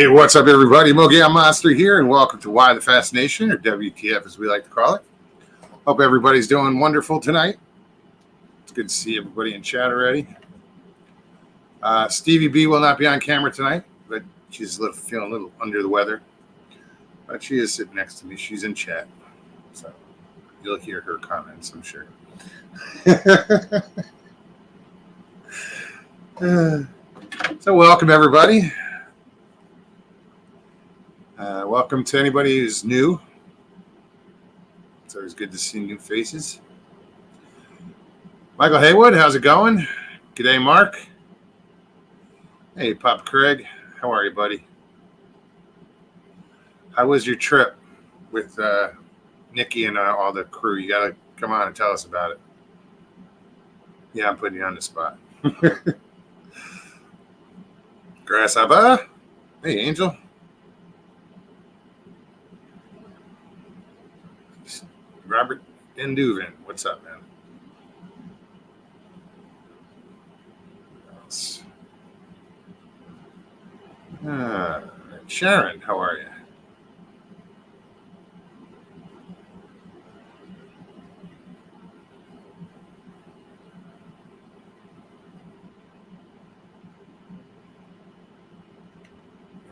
Hey, what's up, everybody? Mogan Monster here, and welcome to Why the Fascination, or WTF as we like to call it. Hope everybody's doing wonderful tonight. It's good to see everybody in chat already. Stevieb will not be on camera tonight, but she's feeling a little under the weather. But she is sitting next to me. She's in chat, so you'll hear her comments, I'm sure. So welcome, everybody. Welcome to anybody who's new. It's always good to see new faces. Michael Haywood, how's it going? G'day, Mark. Hey, Pop Craig. How are you, buddy? How was your trip with Nikki and all the crew? You got to come on and tell us about it. Yeah, I'm putting you on the spot. Grasshopper. Hey, Angel. Robert Enduvin. What's up, man? Sharon, how are you?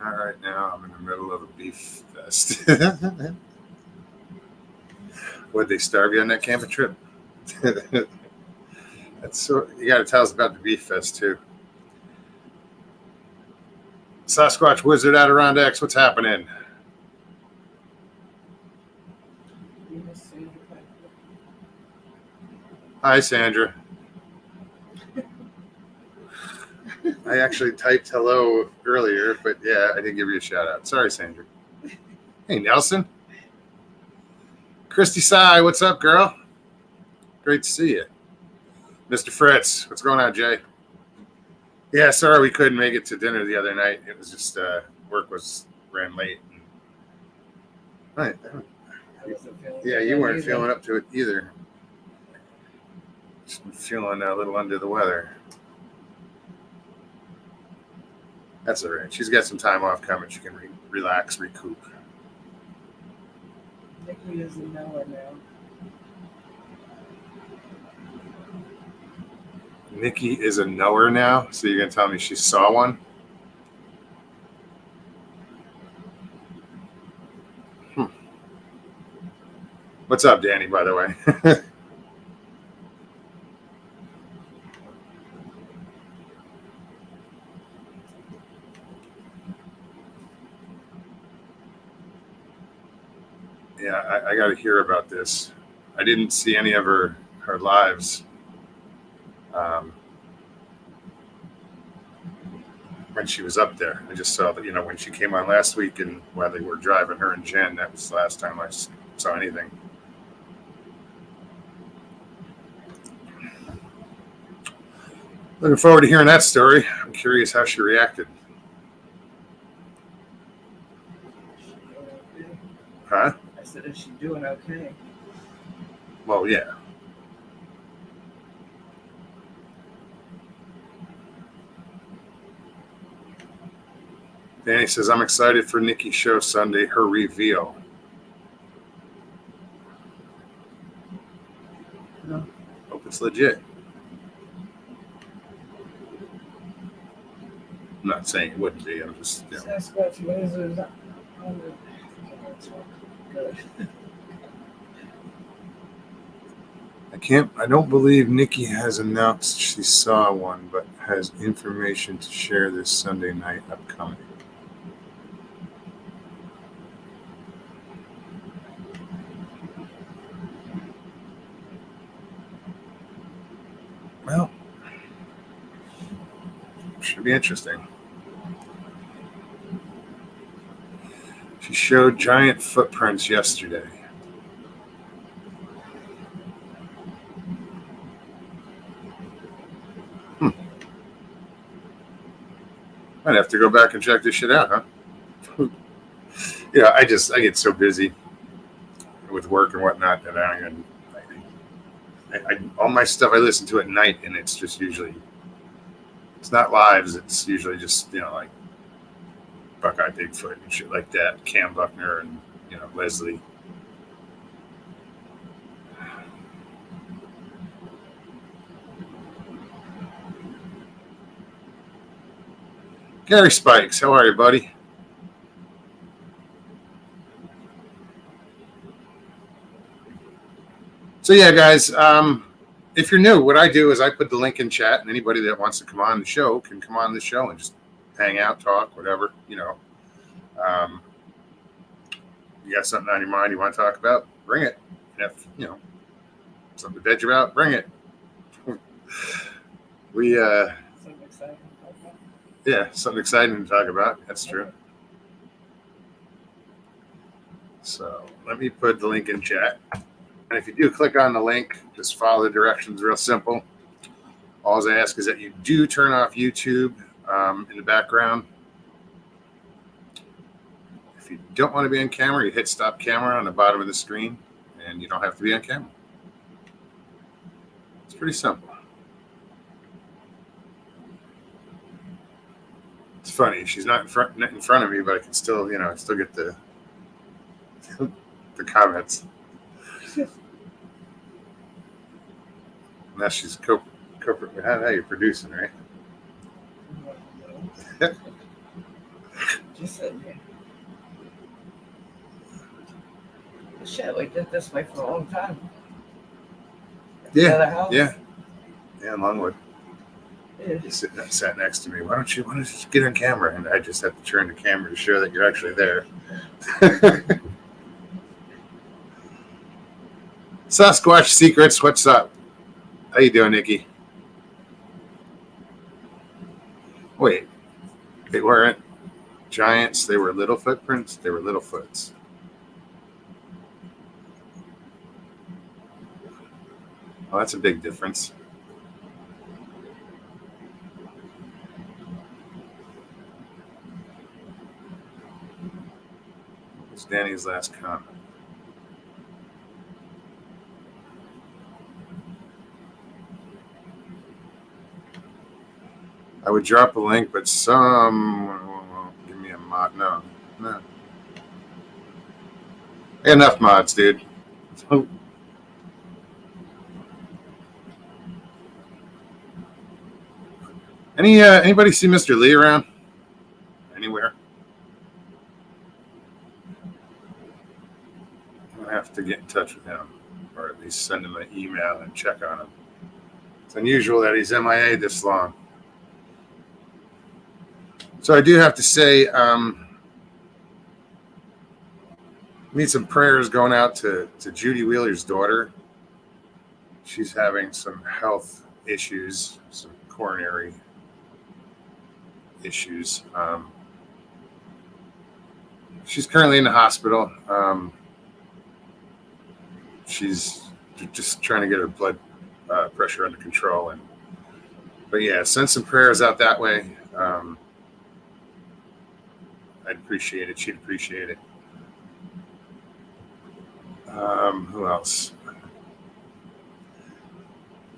All right, now I'm in the middle of a beef fest. Would they starve you on that camping trip? That's so. You got to tell us about the beef fest too. Sasquatch Wizard Adirondacks, what's happening? Hi, Sandra. I actually typed hello earlier, but yeah, I didn't give you a shout out. Sorry, Sandra. Hey, Nelson. Christy Sai, what's up, girl? Great to see you. Mr. Fritz, what's going on, Jay? Yeah, sorry we couldn't make it to dinner the other night. It was just work ran late. Right. Yeah, you weren't feeling up to it either. Just been feeling a little under the weather. That's all right. She's got some time off coming. She can relax, recoup. Nikki is a knower now. Nikki is a knower now? So you're going to tell me she saw one? What's up, Danny, by the way? Yeah, I got to hear about this. I didn't see any of her lives when she was up there. I just saw that, when she came on last week and while they were driving her and Jen, that was the last time I saw anything. Looking forward to hearing that story. I'm curious how she reacted. Huh? I said, is she doing okay? Well, yeah. Danny says, I'm excited for Nikki's show Sunday, her reveal. No. Hope it's legit. I'm not saying it wouldn't be. I'm just, Sasquatch Wizard. Good. I don't believe Nikki has announced she saw one, but has information to share this Sunday night upcoming. Well, should be interesting. She showed giant footprints yesterday. I'd have to go back and check this shit out, huh? Yeah, I get so busy with work and whatnot that I all my stuff I listen to at night, and it's just usually, it's not lives. It's usually just, like Buckeye Bigfoot and shit like that. Cam Buckner and Leslie. Gary Spikes, how are you, buddy? So yeah, guys, if you're new, what I do is I put the link in chat, and anybody that wants to come on the show can come on the show and just hang out, talk, whatever. You got something on your mind you want to talk about, bring it. And if something to bitch about, bring it. We Something exciting to talk about. Yeah, something exciting to talk about. That's true. So let me put the link in chat. And if you do click on the link, just follow the directions, real simple. All I ask is that you do turn off YouTube in the background. If you don't want to be on camera, you hit stop camera on the bottom of the screen, and you don't have to be on camera. It's pretty simple. It's funny. She's not in front of me, but I can still, still get the the comments. Now she's how you're producing, right? Just sitting here. Shit, we did this way for a long time. Yeah, yeah, in Longwood. Yeah. You sat next to me. Why don't you get on camera? And I just have to turn the camera to show that you're actually there. Sasquatch Secrets, what's up? How you doing, Nikki? Wait, they weren't giants. They were little footprints. They were little foots. Well, that's a big difference. What's Danny's last comment? I would drop a link, but some won't give me a mod. No. I got enough mods, dude. Anybody see Mr. Lee around? Anywhere? I'm gonna have to get in touch with him, or at least send him an email and check on him. It's unusual that he's MIA this long. So I do have to say, need some prayers going out to Judy Wheeler's daughter. She's having some health issues, some coronary issues. She's currently in the hospital. She's just trying to get her blood pressure under control. But yeah, send some prayers out that way. I'd appreciate it. She'd appreciate it. Who else?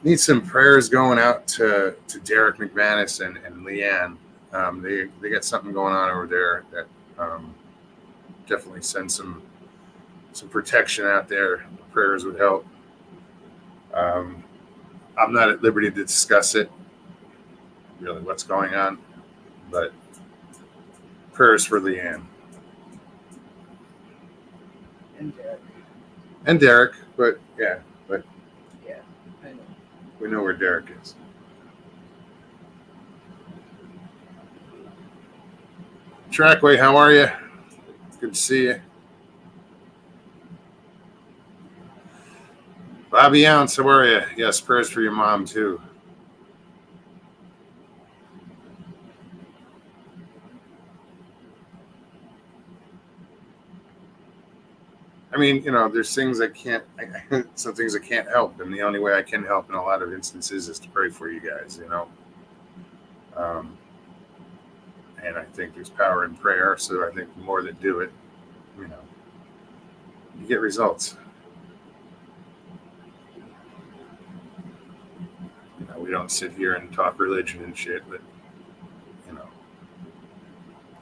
Need some prayers going out to Derek McManus and Leanne. They got something going on over there that definitely send some protection out there. Prayers would help. I'm not at liberty to discuss it, really, what's going on, but prayers for Leanne. And Derek, but yeah, I know. we know where Derek is. Trackway, how are you? Good to see you. Bobby Ounce, how are you? Yes, prayers for your mom, too. I mean, there's things I can't, some things I can't help. And the only way I can help in a lot of instances is to pray for you guys, And I think there's power in prayer. So I think the more that do it, you get results. We don't sit here and talk religion and shit, but,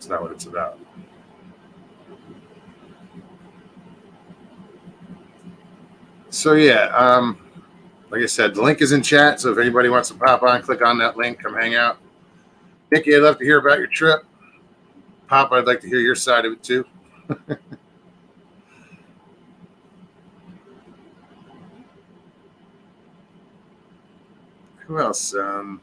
It's not what it's about. So yeah, like I said, the link is in chat. So if anybody wants to pop on, click on that link, come hang out. Nikki, I'd love to hear about your trip. Pop, I'd like to hear your side of it too. Who else? I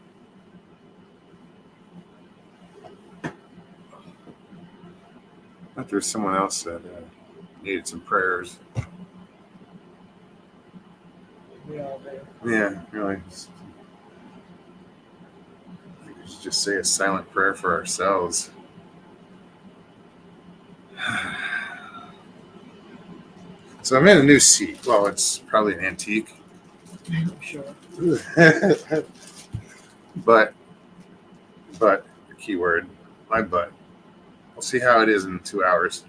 thought there was someone else that needed some prayers. We all do. Yeah, really. I think we should just say a silent prayer for ourselves. So I'm in a new seat. Well, it's probably an antique. I'm sure. but the keyword, my butt. We'll see how it is in 2 hours.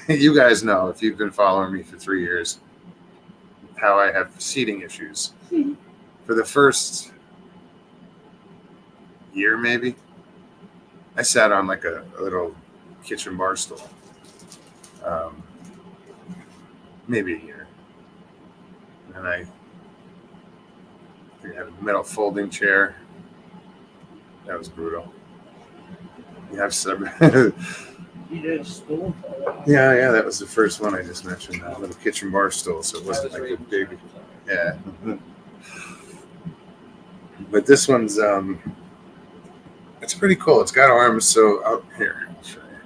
You guys know, if you've been following me for 3 years, how I have seating issues. For the first year, maybe, I sat on like a little kitchen bar stool. Maybe a year. And I had a metal folding chair. That was brutal. You have some. You did a stool for a while. Yeah, that was the first one I just mentioned. A little kitchen bar stool, so it wasn't like a big. Yeah. But this one's it's pretty cool. It's got arms, so out here. I'll show you.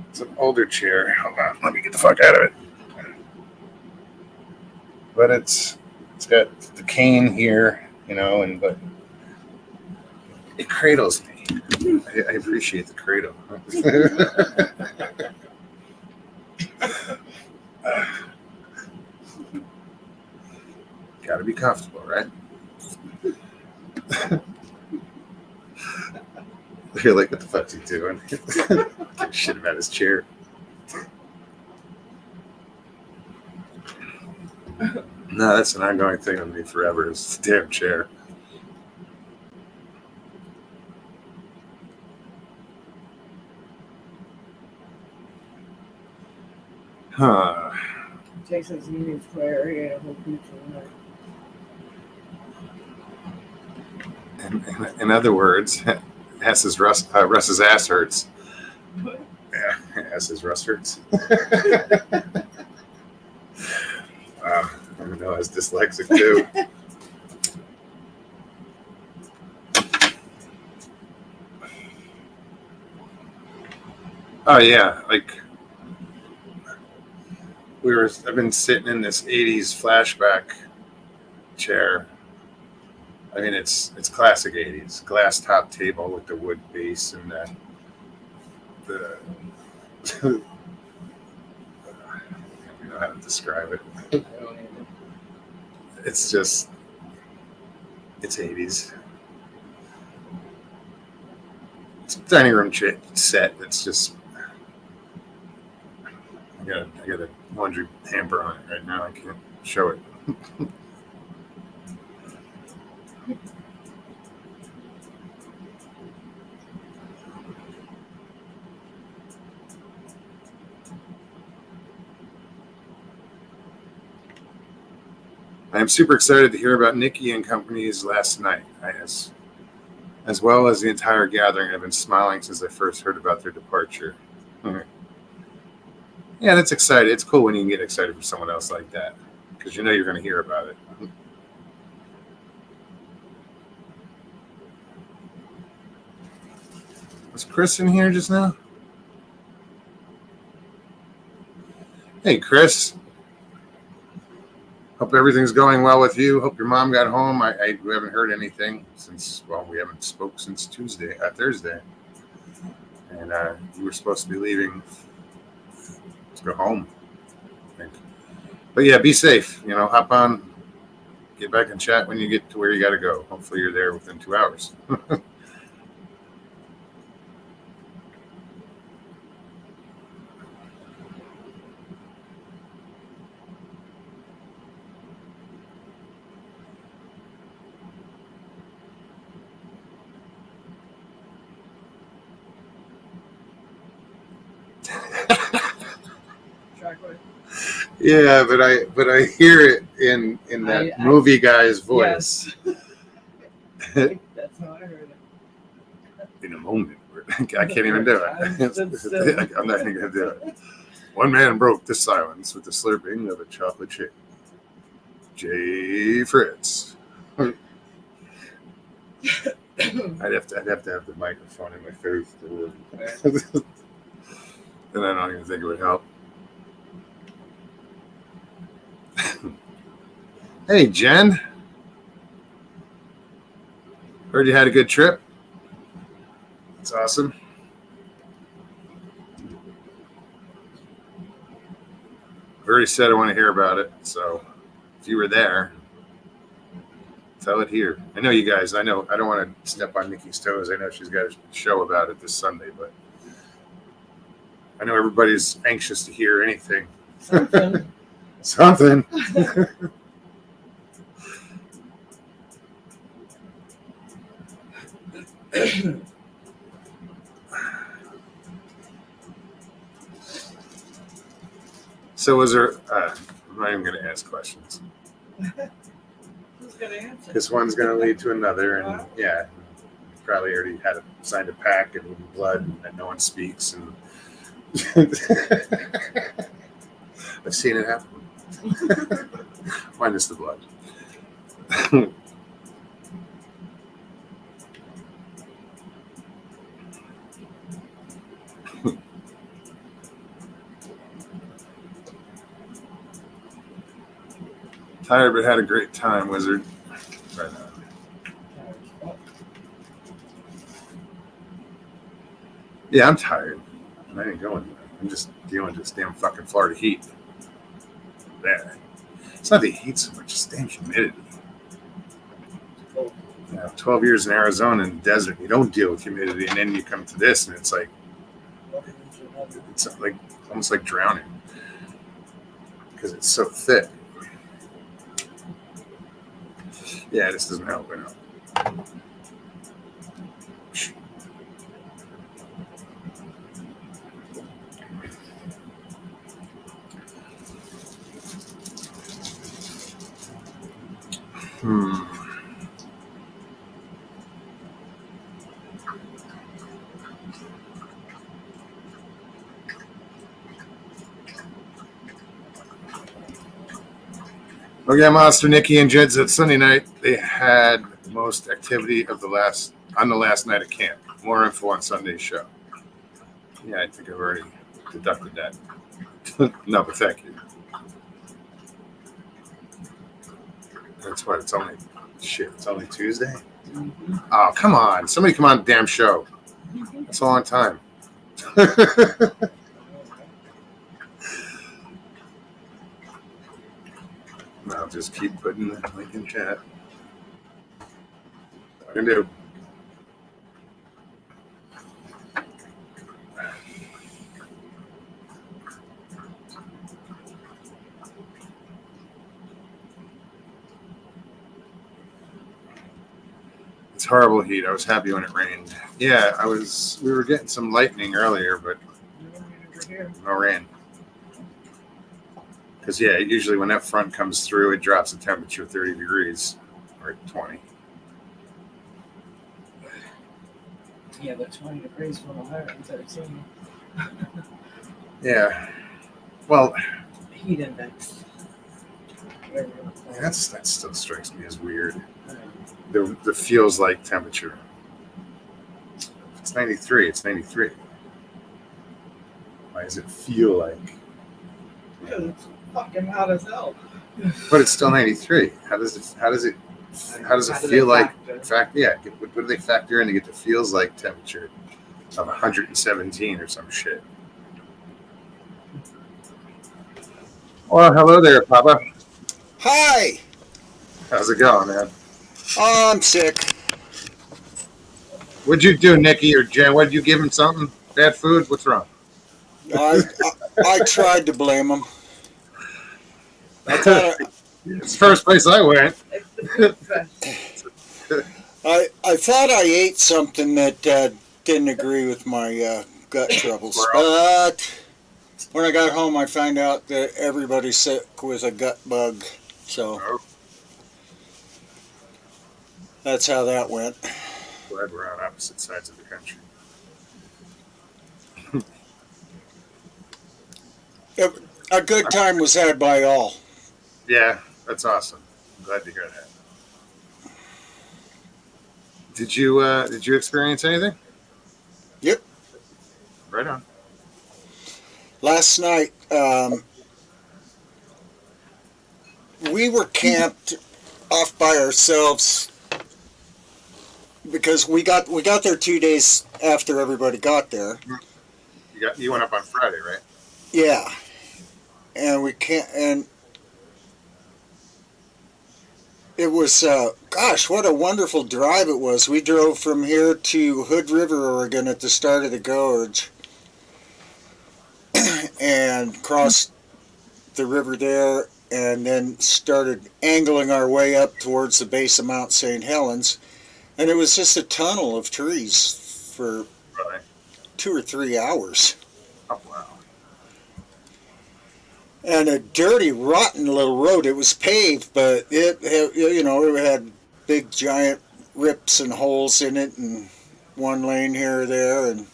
It's an older chair. Hold on, let me get the fuck out of it. But it's got the cane here, but it cradles me. I appreciate the cradle. Gotta be comfortable, right? You're like, what the fuck's he doing? Give shit about his chair. No, that's an ongoing thing with me forever. Is the damn chair. Huh. Jason's needs prayer. He had a whole pizza tonight. In other words, Russ's ass hurts. Yeah, S's Russ hurts. I don't know, I was dyslexic too. Oh yeah, like I've been sitting in this 80s flashback chair. I mean, it's classic 80s. Glass top table with the wood base and the I don't know how to describe it. It's 80s. It's a dining room set that's just I got a laundry hamper on it right now. I can't show it. I'm super excited to hear about Nikki and company's last night. As well as the entire gathering, I've been smiling since I first heard about their departure. Yeah, that's exciting. It's cool when you can get excited for someone else like that, because you know you're going to hear about it. Was Chris in here just now? Hey, Chris. Hope everything's going well with you. Hope your mom got home. We haven't heard anything since, we haven't spoke since Thursday. And you were supposed to be leaving to go home, I think. But yeah, be safe. Hop on, get back and chat when you get to where you got to go. Hopefully you're there within 2 hours. Yeah, but I hear it in that movie guy's voice. Yes. That's how I heard it. In a moment, I can't even do it. Stood still. I'm not even gonna do it. One man broke the silence with the slurping of a chocolate chip. J. Fritz. I'd have to have the microphone in my face to and I don't even think it would help. Hey, Jen. Heard you had a good trip. That's awesome. I've already said I want to hear about it, so if you were there, tell it here. I know you guys. I know I don't want to step on Nikki's toes. I know she's got a show about it this Sunday, but I know everybody's anxious to hear anything. Something. So was there? I'm not even going to ask questions. Who's going to answer? This one's going to lead to another, and yeah, probably already signed a pact and blood that no one speaks, and I've seen it happen. Minus the blood. Tired but had a great time, Wizard. Right on. Yeah, I'm tired. I ain't going. I'm just dealing with this damn fucking Florida heat. There. It's not the heat so much, it's damn humidity. 12 years in Arizona in the desert, you don't deal with humidity, and then you come to this, and it's like almost like drowning because it's so thick. Yeah, this doesn't help. I know. Okay, Monster Nikki and Jed's at Sunday night. They had the most activity of the last night of camp. More info on Sunday's show. Yeah, I think I've already deducted that. No, but thank you. That's what it's only. Shit, it's only Tuesday. Mm-hmm. Oh, come on! Somebody come on the damn show. That's a long time. I'll just keep putting the link in chat. I can do. It's horrible heat. I was happy when it rained. Yeah, we were getting some lightning earlier, but no rain. Because, yeah, usually when that front comes through, it drops the temperature 30 degrees or 20. Yeah, but 20 degrees from 113. Yeah. Well, heat index. That still strikes me as weird. The feels like temperature. If it's 93, it's 93. Why does it feel like? Because it's fucking hot as hell. But it's still 93. How does it feel like? What do they factor in to get the feels like temperature of 117 or some shit? Well, hello there, Papa. Hi. How's it going, man? Oh, I'm sick. What'd you do, Nikki or Jen? What'd you give him? Something? Bad food? What's wrong? I tried to blame him. It's the first place I went. I thought I ate something that didn't agree with my gut troubles, but When I got home, I found out that everybody's sick with a gut bug. So Oh, that's how that went. glad we're on opposite sides of the country. A good time was had by all. Yeah, that's awesome. I'm glad to hear that. Did you experience anything? Yep. Right on. Last night, we were camped off by ourselves because we got there 2 days after everybody got there. You went up on Friday, right? Yeah, and we can't. And it was, gosh, what a wonderful drive it was. We drove from here to Hood River, Oregon, at the start of the gorge, and crossed the river there, and then started angling our way up towards the base of Mount St. Helens. And it was just a tunnel of trees for Really? 2 or 3 hours. Oh wow. And a dirty, rotten little road. It was paved, but it had big, giant rips and holes in it, and one lane here or there. And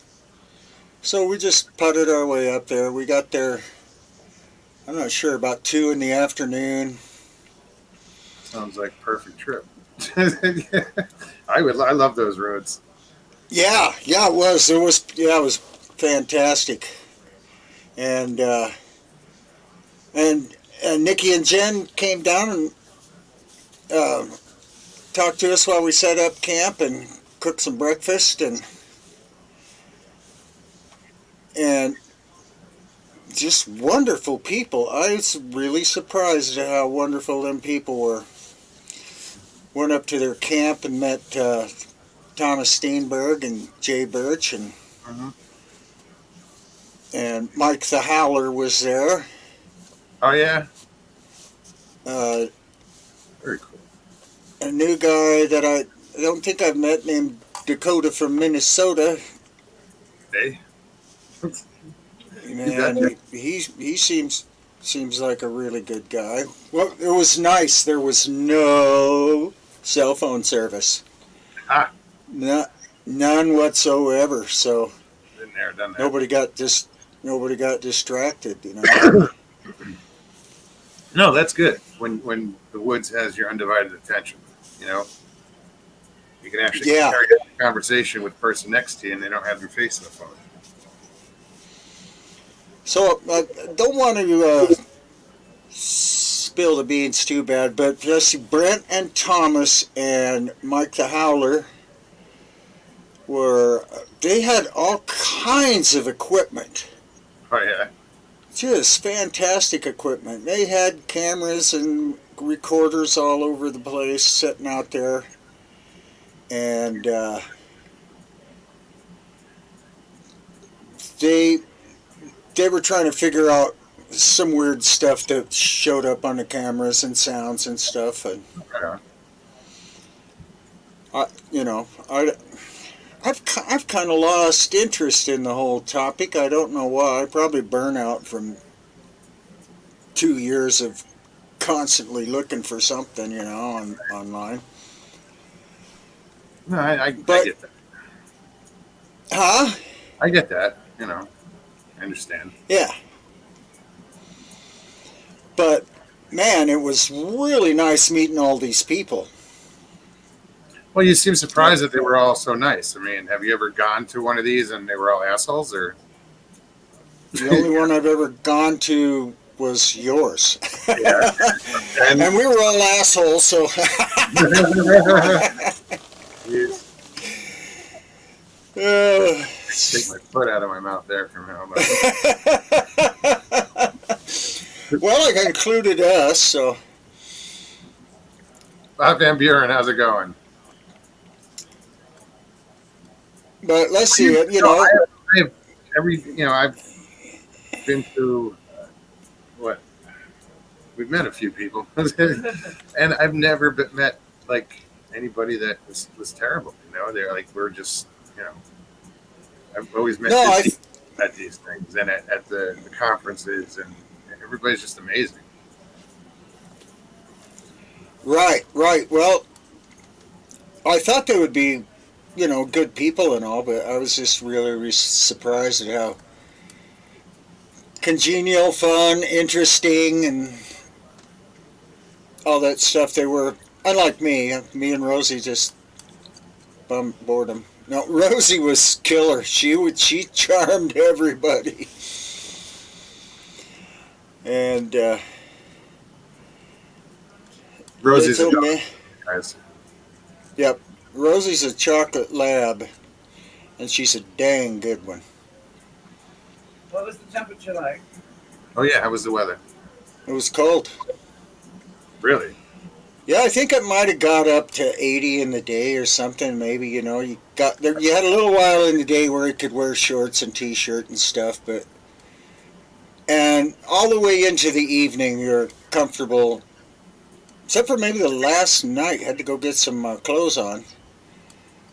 so we just putted our way up there. We got there, I'm not sure, about 2 in the afternoon. Sounds like a perfect trip. I love those roads. Yeah, it was. It was fantastic. And and Nikki and Jen came down and talked to us while we set up camp and cooked some breakfast and just wonderful people. I was really surprised at how wonderful them people were. Went up to their camp and met Thomas Steenberg and Jay Birch Mm-hmm. and Mike the Howler was there. Oh yeah. Uh, Very cool. a new guy that I don't think I've met named Dakota from Minnesota. Hey. Man, he seems like a really good guy. Well, it was nice. There was no cell phone service. Ah. None whatsoever. So Been there, done that. nobody got distracted. You know. No, that's good. When the woods has your undivided attention, you know, you can actually carry a conversation with the person next to you, and they don't have your face in the phone. So I don't want to spill the beans too bad, but just Brent and Thomas and Mike the Howler they had all kinds of equipment. Oh yeah. Just fantastic equipment. They had cameras and recorders all over the place sitting out there. And they were trying to figure out some weird stuff that showed up on the cameras and sounds and stuff. And I've kind of lost interest in the whole topic. I don't know why. Probably burnout from 2 years of constantly looking for something, online. No, I get that. Huh? I get that. I understand. Yeah. But man, it was really nice meeting all these people. Well, you seem surprised that they were all so nice. I mean, have you ever gone to one of these and they were all assholes, or? The only one I've ever gone to was yours. Yeah. And we were all assholes, so. Yes. Take my foot out of my mouth there from now on. Well, I included us, so. Bob Van Buren, how's it going? But let's see it, I've been to what? We've met a few people, and I've never met like anybody that was terrible. They're like, we're just, I've always met. at these things and at the conferences, and everybody's just amazing. Right, right. Well, I thought they would be, good people and all, but I was just really surprised at how congenial, fun, interesting, and all that stuff they were. Unlike me and Rosie just bored them. No, Rosie was killer. She charmed everybody, and they Rosie's a told me, guys. yep, Rosie's a chocolate lab, and she's a dang good one. What was the temperature like? Oh yeah, how was the weather? It was cold. Really? Yeah, I think it might have got up to 80 in the day or something. Maybe you got there. You had a little while in the day where you could wear shorts and t-shirt and stuff, and all the way into the evening you're comfortable, except for maybe the last night. Had to go get some clothes on.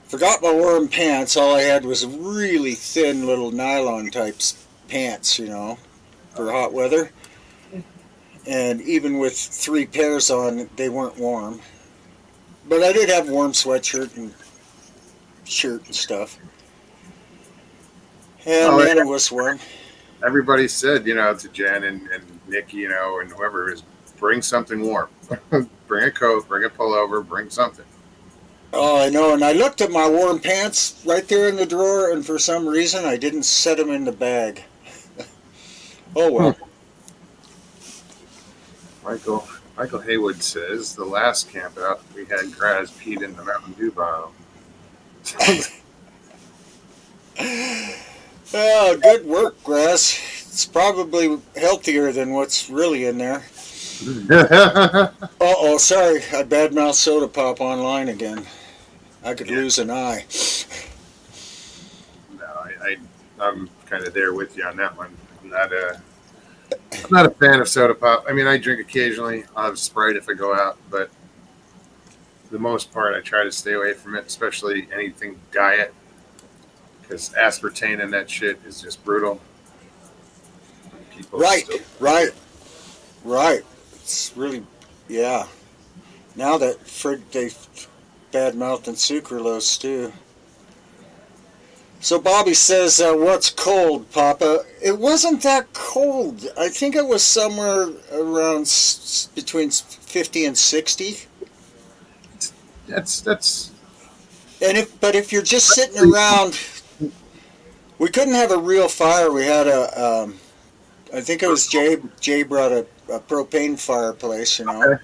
Forgot my warm pants. All I had was really thin little nylon types pants, for hot weather. And even with 3 pairs on, they weren't warm. But I did have warm sweatshirt and shirt and stuff. And Oh, then it was warm. everybody said, to Jen and Nikki, and whoever is, bring something warm. Bring a coat, bring a pullover, bring something. Oh, I know. And I looked at my warm pants right there in the drawer, and for some reason I didn't set them in the bag. Oh, well. Michael Haywood says the last camp out we had Graz peed in the Mountain Dew bottle. Oh, good work, Grass. It's probably healthier than what's really in there. Uh-oh, sorry. I badmouthed Soda Pop online again. I could lose an eye. No, I'm kind of there with you on that one. I'm not a fan of soda pop. I mean, I drink occasionally. I'll have Sprite if I go out, but for the most part, I try to stay away from it, especially anything diet, because aspartame in that shit is just brutal. Right. It's really, yeah. Now that they bad-mouthed and sucralose too. So Bobby says, what's cold, Papa? It wasn't that cold. I think it was somewhere around between 50 and 60. That's. But if you're just sitting around, we couldn't have a real fire. We had I think it was Jay brought a propane fireplace, Okay.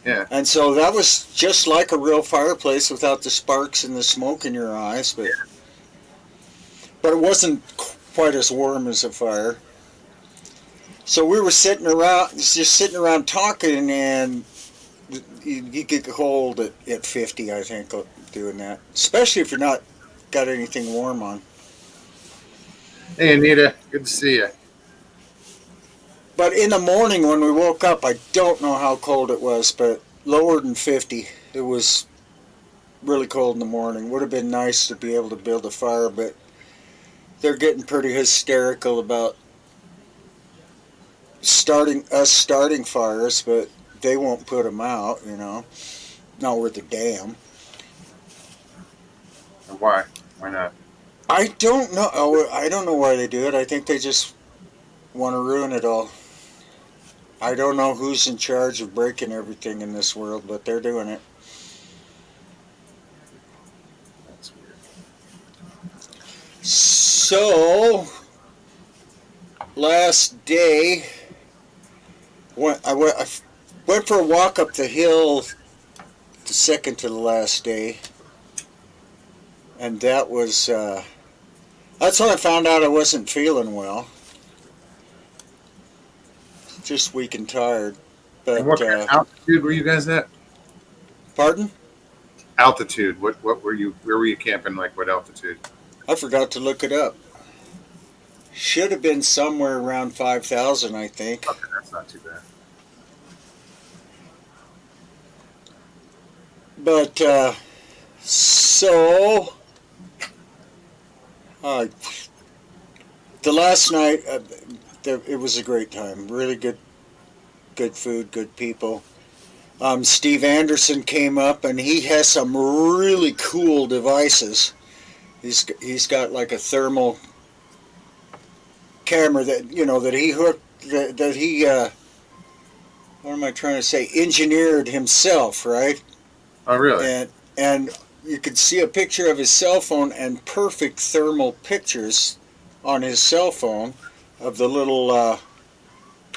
Yeah. And so that was just like a real fireplace without the sparks and the smoke in your eyes, but it wasn't quite as warm as a fire. So we were sitting around talking, and you get cold at 50, I think, doing that. Especially if you're not got anything warm on. Hey, Anita. Good to see you. But in the morning when we woke up, I don't know how cold it was, but lower than 50. It was really cold in the morning. Would have been nice to be able to build a fire, but they're getting pretty hysterical about starting fires, but they won't put them out, not worth a damn. And why? Why not? I don't know. I don't know why they do it. I think they just want to ruin it all. I don't know who's in charge of breaking everything in this world, but they're doing it. That's weird. So, last day, I went for a walk up the hill the second to the last day, and that was, that's when I found out I wasn't feeling well. Just weak and tired. But And what kind of altitude were you guys at? Pardon? Altitude. What were you? Where were you camping? Like what altitude? I forgot to look it up. Should have been somewhere around 5,000, I think. Okay, that's not too bad. But so I the last night, it was a great time. Really good food, good people. Steve Anderson came up, and he has some really cool devices. He's got like a thermal camera that that he hooked that he what am I trying to say, engineered himself, right? Oh, really? And you could see a picture of his cell phone and perfect thermal pictures on his cell phone of the little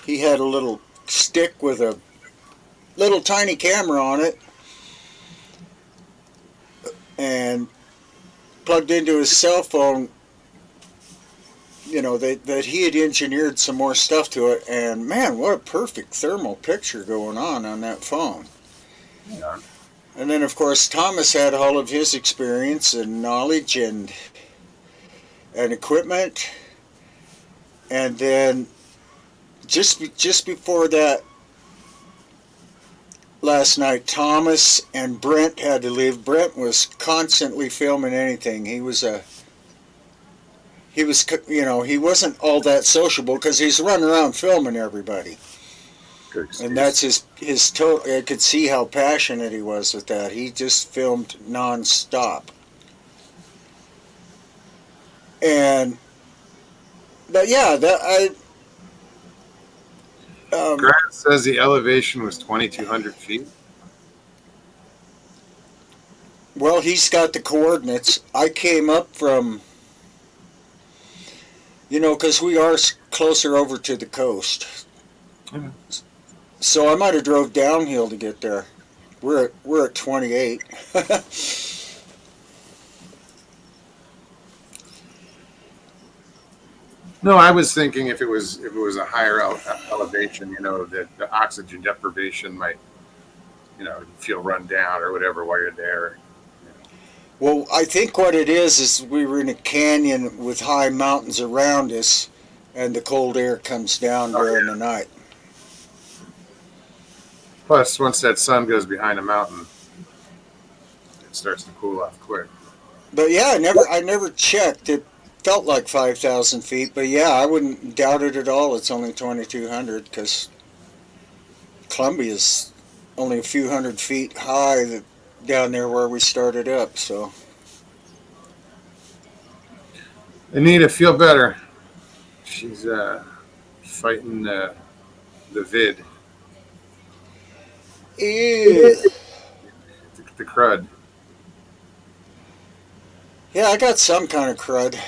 he had a little stick with a little tiny camera on it and plugged into his cell phone, that he had engineered some more stuff to it, and man, what a perfect thermal picture going on that phone. Yeah. And then, of course, Thomas had all of his experience and knowledge and equipment. And then, just before that, last night, Thomas and Brent had to leave. Brent was constantly filming anything. He wasn't all that sociable because he's running around filming everybody. And that's his total. I could see how passionate he was with that. He just filmed nonstop. But yeah, Grant says the elevation was 2,200 feet. Well, he's got the coordinates. I came up from, because we are closer over to the coast. Mm-hmm. So I might have drove downhill to get there. We're at 28. No, I was thinking if it was a higher elevation, that the oxygen deprivation might, feel run down or whatever while you're there. Well, I think what it is we were in a canyon with high mountains around us, and the cold air comes down during the night. Plus, once that sun goes behind a mountain, it starts to cool off quick. But yeah, I never checked. It felt like 5,000 feet, but yeah, I wouldn't doubt it at all. It's only 2,200 because Columbia's only a few hundred feet high down there where we started up. So, Anita, feel better. She's fighting the vid. ew. The crud. Yeah, I got some kind of crud.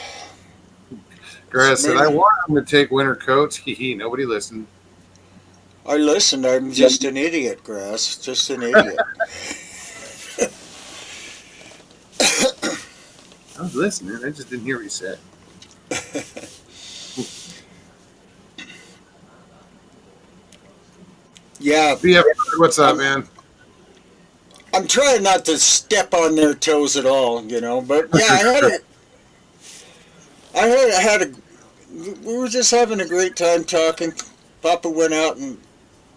Grass said, I want him to take winter coats. Hee hee, nobody listened. I listened. I'm just an idiot, Grass. Just an idiot. I was listening. I just didn't hear what you said. Yeah. What's up, man? I'm trying not to step on their toes at all, but yeah, we were just having a great time talking. Papa went out and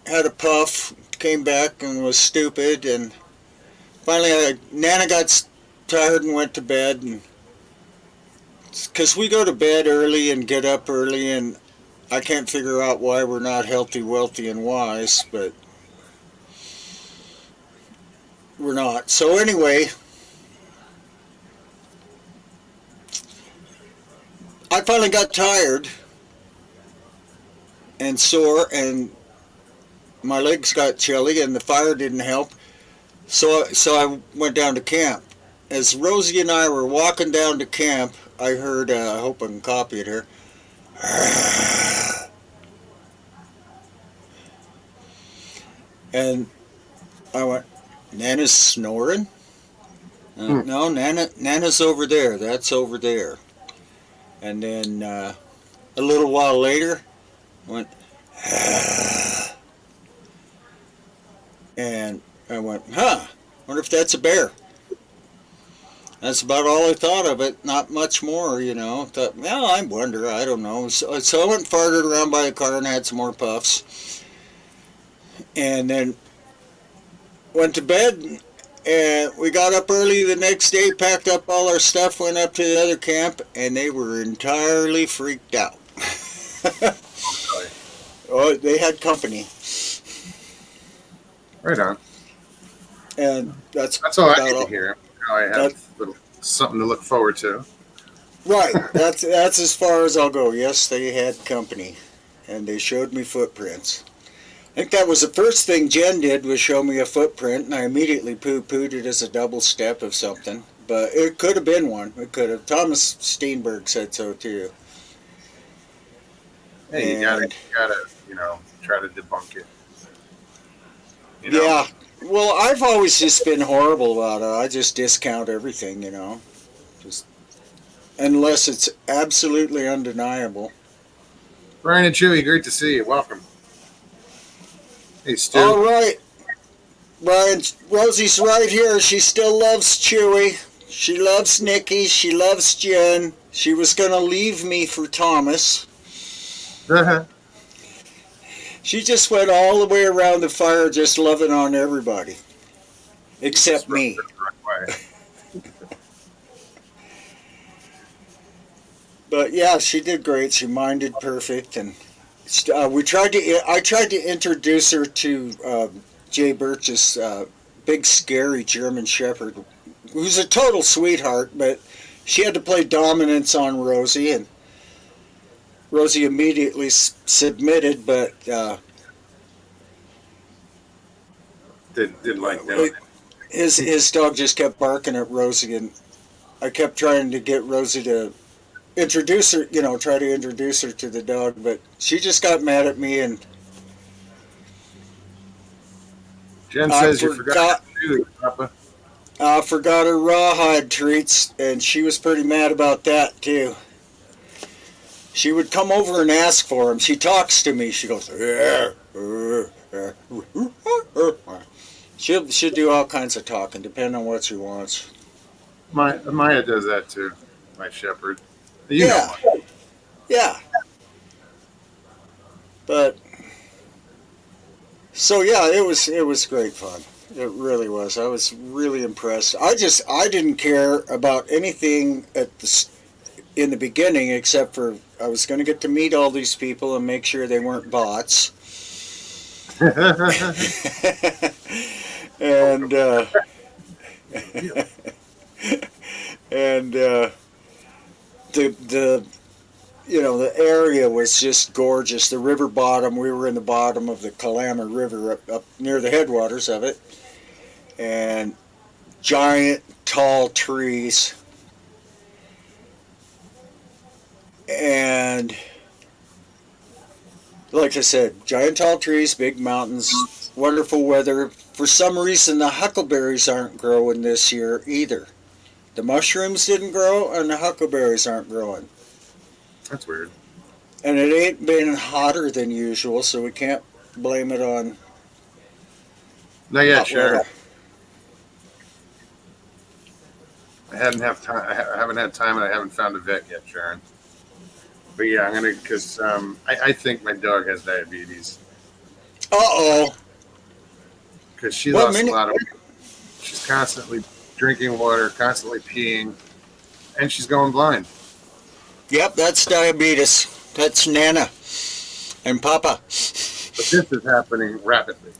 had a puff, came back and was stupid, and finally Nana got tired and went to bed, and because we go to bed early and get up early, and I can't figure out why we're not healthy, wealthy, and wise, but we're not. So anyway, I finally got tired and sore, and my legs got chilly, and the fire didn't help. So I went down to camp. As Rosie and I were walking down to camp, I heard, I hope I can copy it here. And I went, Nana's snoring? No, Nana's over there. That's over there. And then a little while later, I went, and I went, wonder if that's a bear. That's about all I thought of it. Not much more, Thought, well, I wonder. I don't know. So I went and farted around by the car and had some more puffs. And then went to bed, and we got up early the next day, packed up all our stuff, went up to the other camp, and they were entirely freaked out. Really. Oh, they had company, Right on. and that's That's all I about need to all. hear. Now I That have something to look forward to. right. That's as far as I'll go. Yes, they had company, and they showed me footprints. I think that was the first thing Jen did was show me a footprint, and I immediately poo-pooed it as a double step of something. But it could have been one. It could have. Thomas Steenberg said so too. Hey, And try to debunk it. You know, yeah, well, I've always just been horrible about it. I just discount everything, just unless it's absolutely undeniable. Brian and Chewy, great to see you. Welcome. Hey, Stu. All right, Brian, Rosie's right here. She still loves Chewy. She loves Nikki. She loves Jen. She was going to leave me for Thomas. She just went all the way around the fire just loving on everybody. Except me. But yeah, she did great. She minded perfect, and I tried to introduce her to Jay Birch's big scary German Shepherd, who's a total sweetheart. But she had to play dominance on Rosie, and Rosie immediately submitted. But did like that. his dog just kept barking at Rosie, and I kept trying to get Rosie to introduce her, try to introduce her to the dog, but she just got mad at me, and Jen I says you forgot to do it, Papa. I forgot her rawhide treats, and she was pretty mad about that too. She would come over and ask for them. She talks to me. She goes, she'll do all kinds of talking, depending on what she wants. Maya does that too. My shepherd. Yeah, yeah. But so yeah, it was great fun. It really was. I was really impressed. I didn't care about anything in the beginning except for I was going to get to meet all these people and make sure they weren't bots. and and the the area was just gorgeous. The river bottom, we were in the bottom of the Kalama River up near the headwaters of it, and giant tall trees, and like I said, giant tall trees, big mountains, wonderful weather. For some reason, the huckleberries aren't growing this year either. The mushrooms didn't grow, and the huckleberries aren't growing. That's weird. And it ain't been hotter than usual, so we can't blame it on Not yet, hot Sharon. weather. I haven't had time, and I haven't found a vet yet, Sharon. But yeah, I'm gonna because I think my dog has diabetes Uh-oh. because she What lost a minute? lot of weight. She's constantly drinking water, constantly peeing, and she's going blind. Yep, that's diabetes. That's Nana and Papa. But this is happening rapidly.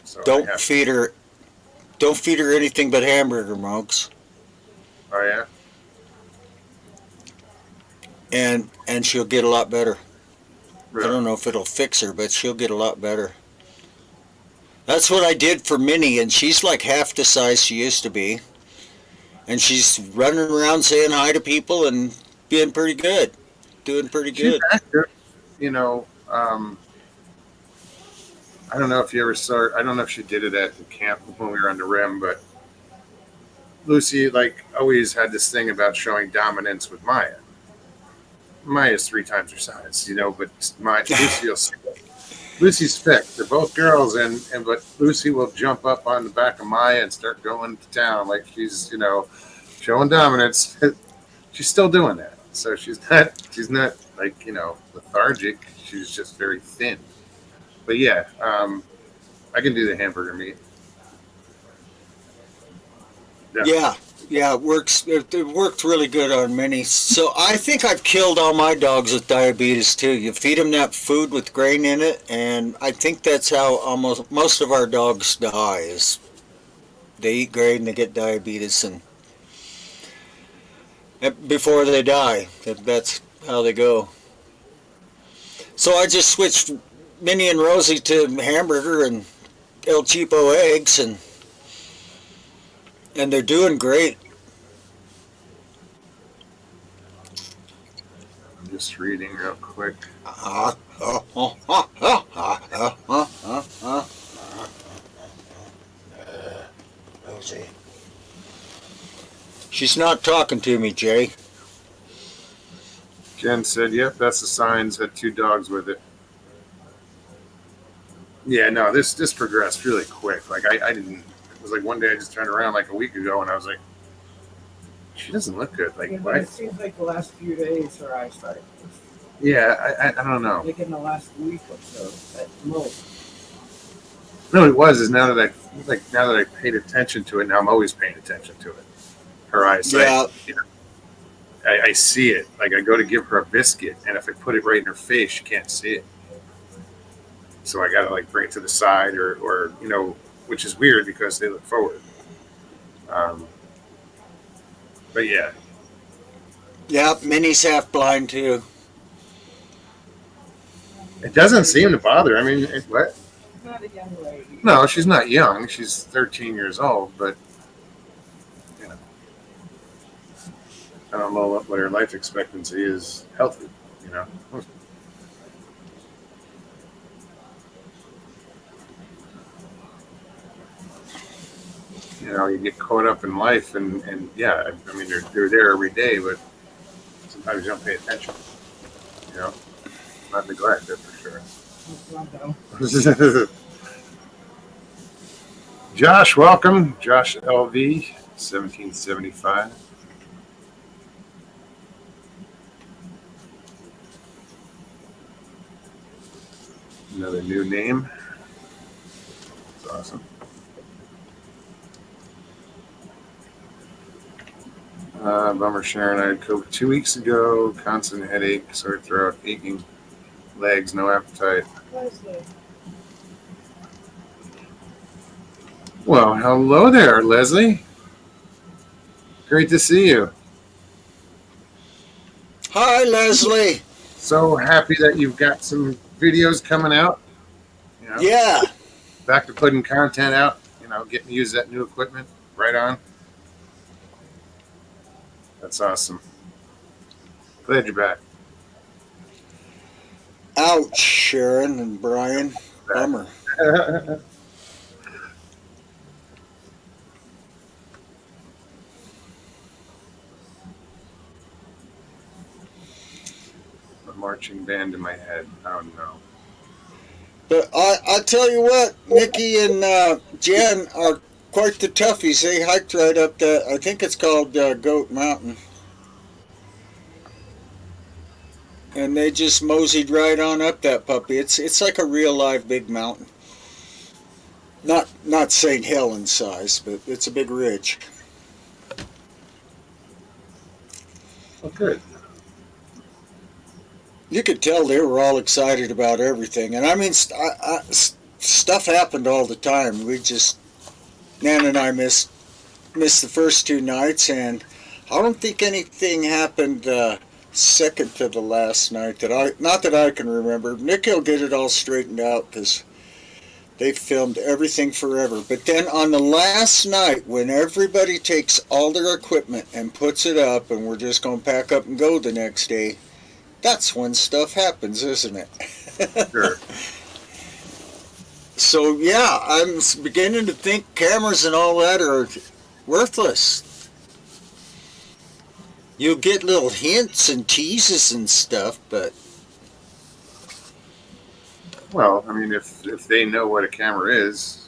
So Don't feed her. Don't feed her anything but hamburger mugs. Oh yeah. And she'll get a lot better. Really? I don't know if it'll fix her, but she'll get a lot better. That's what I did for Minnie, and she's like half the size she used to be. And she's running around saying hi to people and being pretty good. Doing pretty She's good. active. You know, I don't know if you ever saw her. I don't know if she did it at the camp when we were on the rim, but Lucy, like, always had this thing about showing dominance with Maya. Maya's 3 times her size, but Lucy's thick. They're both girls, but Lucy will jump up on the back of Maya and start going to town like she's showing dominance. She's still doing that, so she's not like lethargic. She's just very thin. But yeah, I can do the hamburger meat. Yeah, Yeah, it works. It worked really good on many. So I think I've killed all my dogs with diabetes too. You feed them that food with grain in it, and I think that's how almost most of our dogs die. Is they eat grain, they get diabetes, and before they die, that's how they go. So I just switched Minnie and Rosie to hamburger and El Cheapo eggs, and they're doing great. I'm just reading real quick. Rosie. She's not talking to me, Jay. Jen said, "Yep, that's the signs." Had 2 dogs with it. Yeah, no, this progressed really quick. Like I didn't. It was like one day I just turned around like a week ago, and I was like, she doesn't look good. Like Yeah, but what? it seems like the last few days her eyes started. Yeah, I don't know. Like in the last week or so, at most. No, it was is now that I paid attention to it. Now I'm always paying attention to it. Her eyesight. Yeah. You know, I see it. Like I go to give her a biscuit, and if I put it right in her face, she can't see it. So I gotta like bring it to the side, or which is weird because they look forward. Um, but yeah, Yeah, Minnie's half blind too. it doesn't seem to bother. I mean, what? Not a young lady. No, she's not young. She's 13 years old, but you know, I don't know what her life expectancy is. Healthy, you know. You get caught up in life, and yeah, I mean, they're there every day, but sometimes you don't pay attention. You know, not neglect, that's for sure. Josh, welcome. Josh LV, 1775. Another new name. That's awesome. Bummer Sharon. I had COVID 2 weeks ago. Constant headache, sore throat, aching legs, no appetite. Well, hello there, Leslie. Great to see you. Hi, Leslie. So happy that you've got some videos coming out. You know, Yeah. back to putting content out. Getting to use that new equipment. Right on. That's awesome. Glad you're back. Ouch, Sharon and Brian. Bummer. A marching band in my head. Oh no. But I tell you what, Nikki and Jen are quite the toughies. They hiked right up that. I think it's called Goat Mountain, and they just moseyed right on up that puppy. It's like a real live big mountain. Not St. Helens size, but it's a big ridge. Oh, good. You could tell they were all excited about everything, and I mean, stuff happened all the time. Nan and I missed the first 2 nights, and I don't think anything happened second to the last night not that I can remember. Nick will get it all straightened out because they filmed everything forever. But then on the last night, when everybody takes all their equipment and puts it up, and we're just going to pack up and go the next day, that's when stuff happens, isn't it? Sure. So yeah, I'm beginning to think cameras and all that are worthless. You'll get little hints and teases and stuff, but Well, I mean, if they know what a camera is,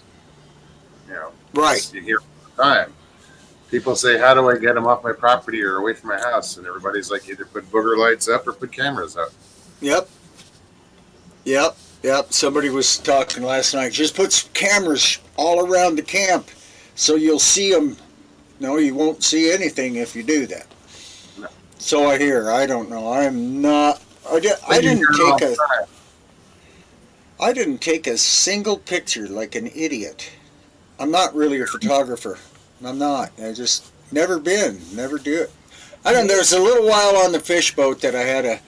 right. You hear all the time. People say, "How do I get them off my property or away from my house?" And everybody's like, either put booger lights up or put cameras up. Yep. Somebody was talking last night. Just put some cameras all around the camp, so you'll see them No, you won't see anything if you do that. No. So I hear. I don't know. I'm not. I didn't take a single picture like an idiot. I'm not really a photographer. I'm not. I just never been. Never do it. I don't. There's a little while on the fish boat that I had a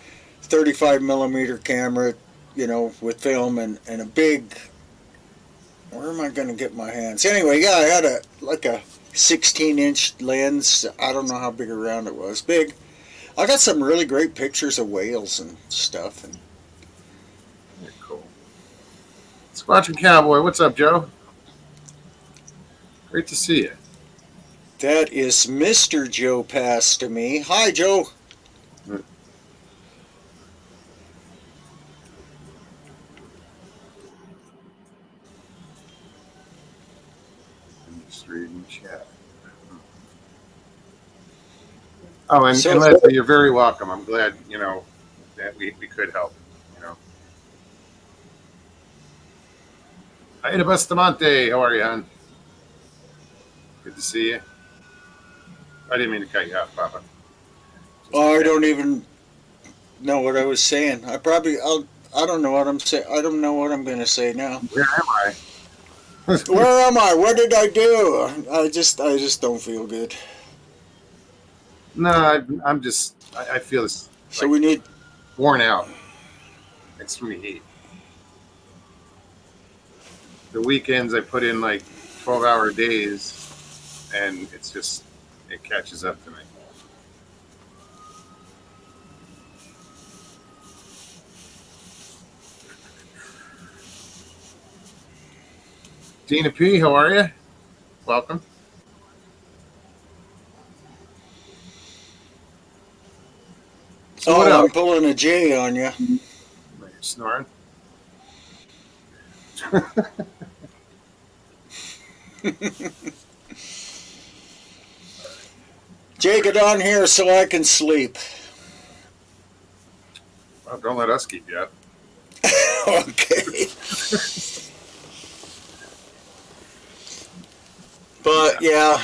35 millimeter camera, with film and a big. Where am I going to get my hands? Anyway, yeah, I had a 16-inch lens. I don't know how big around it was. Big. I got some really great pictures of whales and stuff. And Yeah, cool. Squatching Cowboy, what's up, Joe? Great to see you. that is Mr. Joe Pass to me. Hi, Joe. I'm just reading chat. Oh, and Leslie, you're very welcome. I'm glad, that we could help, Hey, Bustamante, how are you, hon? Good to see you. I didn't mean to cut you off, Papa. I don't even know what I was saying. I don't know what I'm saying. I don't know what I'm going to say now. Where am I? Where am I? What did I do? I just don't feel good. No, I feel this. So we need. Worn out. It's from the heat. The weekends I put in 12-hour days, and it catches up to me. Dina P, how are you? Welcome. So what I'm else? pulling a J on you. You're snoring. Jay, get on here so I can sleep. Well, don't let us keep you up. Okay. But yeah.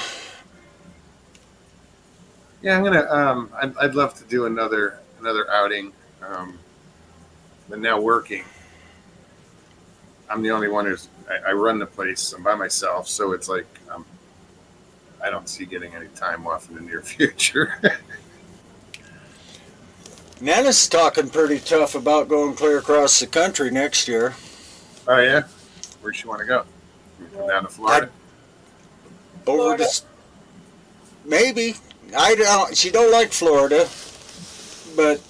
Yeah, I'm gonna. I'd love to do another outing. But now working, I'm the only one I run the place. I'm by myself, so it's I don't see getting any time off in the near future. Nana's talking pretty tough about going clear across the country next year. Oh yeah, where'd she want to go? Come down to Florida. Over to maybe. I don't. She don't like Florida, but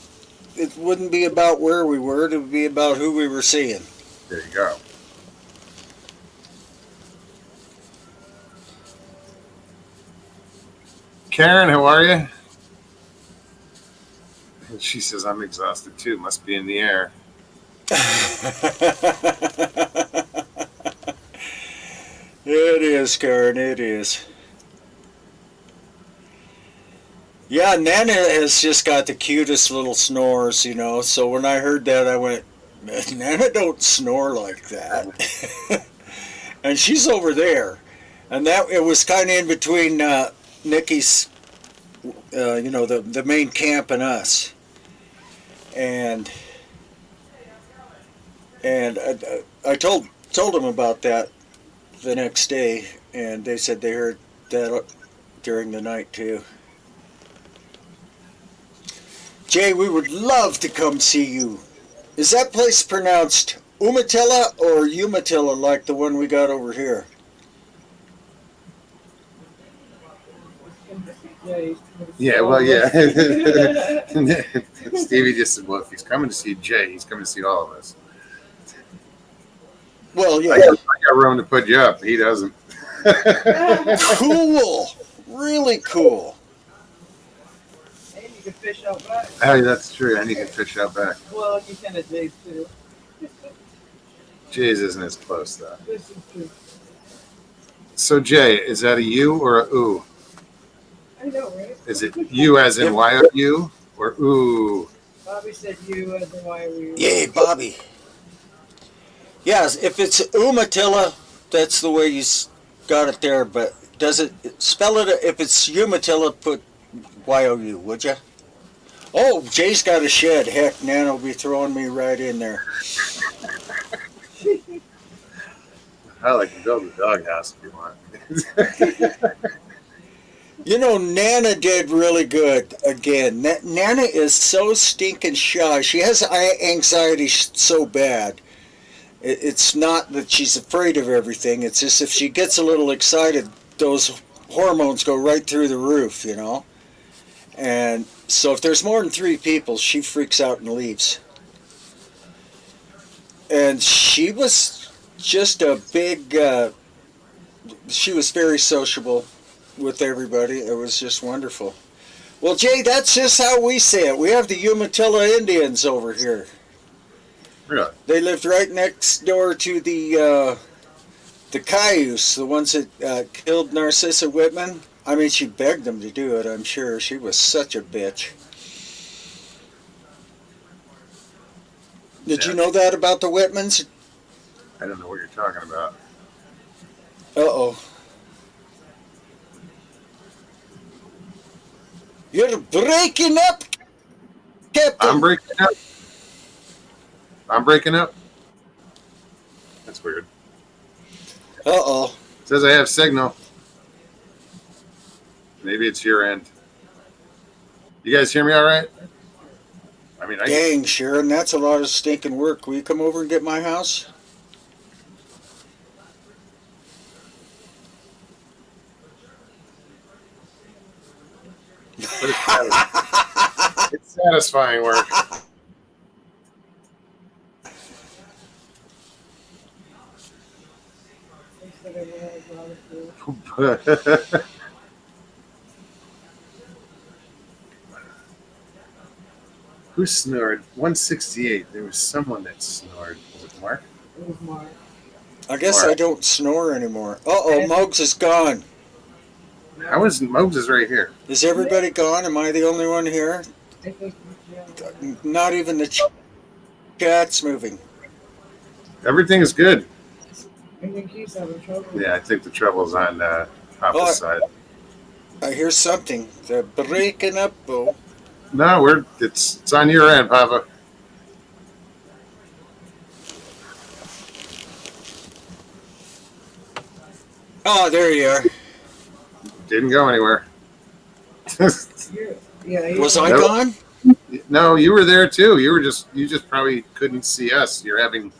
it wouldn't be about where we were. It would be about who we were seeing. There you go. Karen, how are you? And she says, I'm exhausted too. Must be in the air. It is, Karen. It is. Yeah, Nana has just got the cutest little snores, So when I heard that, I went, Nana don't snore like that. And she's over there. And it was kind of in between Nikki's, the main camp and us. And I told them about that the next day, and they said they heard that during the night too. Jay, we would love to come see you. Is that place pronounced Umatilla or Umatilla like the one we got over here? Yeah, well, yeah. Stevie just said, well, if he's coming to see Jay, he's coming to see all of us. Well, yeah. I got room to put you up. He doesn't. Cool. Really cool. And you can fish out back. Oh, that's true. And you can fish out back. Well, you can at Jay's too. Jay's isn't as close, though. This is true. So, Jay, is that a U or a ooh? I know, right? Is it U as in Y-O-U or ooh? Bobby said you as in why we. Yay, Bobby. Yes, if it's Umatilla, that's the way you got it there, but does it spell it? If it's Umatilla, put Y-O-U, would you? Oh, Jay's got a shed. Heck, Nan will be throwing me right in there. I like to build a doghouse if you want. You know, Nana did really good again. Nana is so stinking shy. She has anxiety so bad. It's not that she's afraid of everything. It's just if she gets a little excited, those hormones go right through the roof, you know? And so if there's more than 3 people, she freaks out and leaves. And she was just a big, she was very sociable with everybody. It was just wonderful. Well, Jay, that's just how we say it. We have the Umatilla Indians over here. Really? They lived right next door to the Cayuse, the ones that killed Narcissa Whitman. I mean, she begged them to do it, I'm sure. She was such a bitch. Did you know that about the Whitmans? I don't know what you're talking about. Uh-oh. You're breaking up, Captain. I'm breaking up. I'm breaking up. That's weird. Uh-oh. It says I have signal. Maybe it's your end. You guys hear me all right? I mean, Dang, Sharon, that's a lot of stinking work. Will you come over and get my house? It's satisfying work. Who snored? 168. There was someone that snored. Was it Mark? It was Mark. I guess Mark. I don't snore anymore. Uh-oh, Muggs is gone. How is Moses is right here? Is everybody gone? Am I the only one here? I think Not even the chat's moving. Everything is good. I think he's having trouble. Yeah, I think the trouble's on Papa's side. I hear something. They're breaking up. Oh. No, it's on your end, Papa. Oh, there you are. Didn't go anywhere. Yeah, Was I Nope. gone? No, you were there too. You just probably couldn't see us. You're having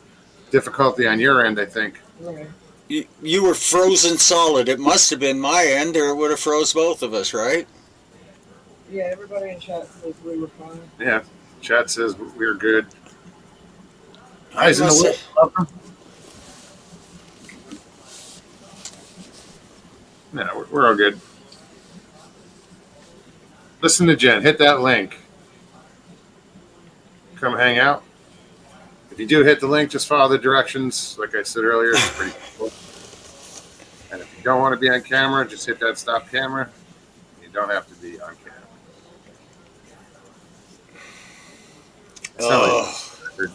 difficulty on your end, I think. right. You were frozen solid. It must have been my end, or it would have froze both of us, right? Yeah, everybody in chat says we were fine. Yeah. Chat says we're good. I Eyes in the must world. Welcome. No, we're all good. Listen to Jen. Hit that link. Come hang out. If you do hit the link, just follow the directions. Like I said earlier, it's pretty cool. And if you don't want to be on camera, just hit that stop camera. You don't have to be on camera. It's not like-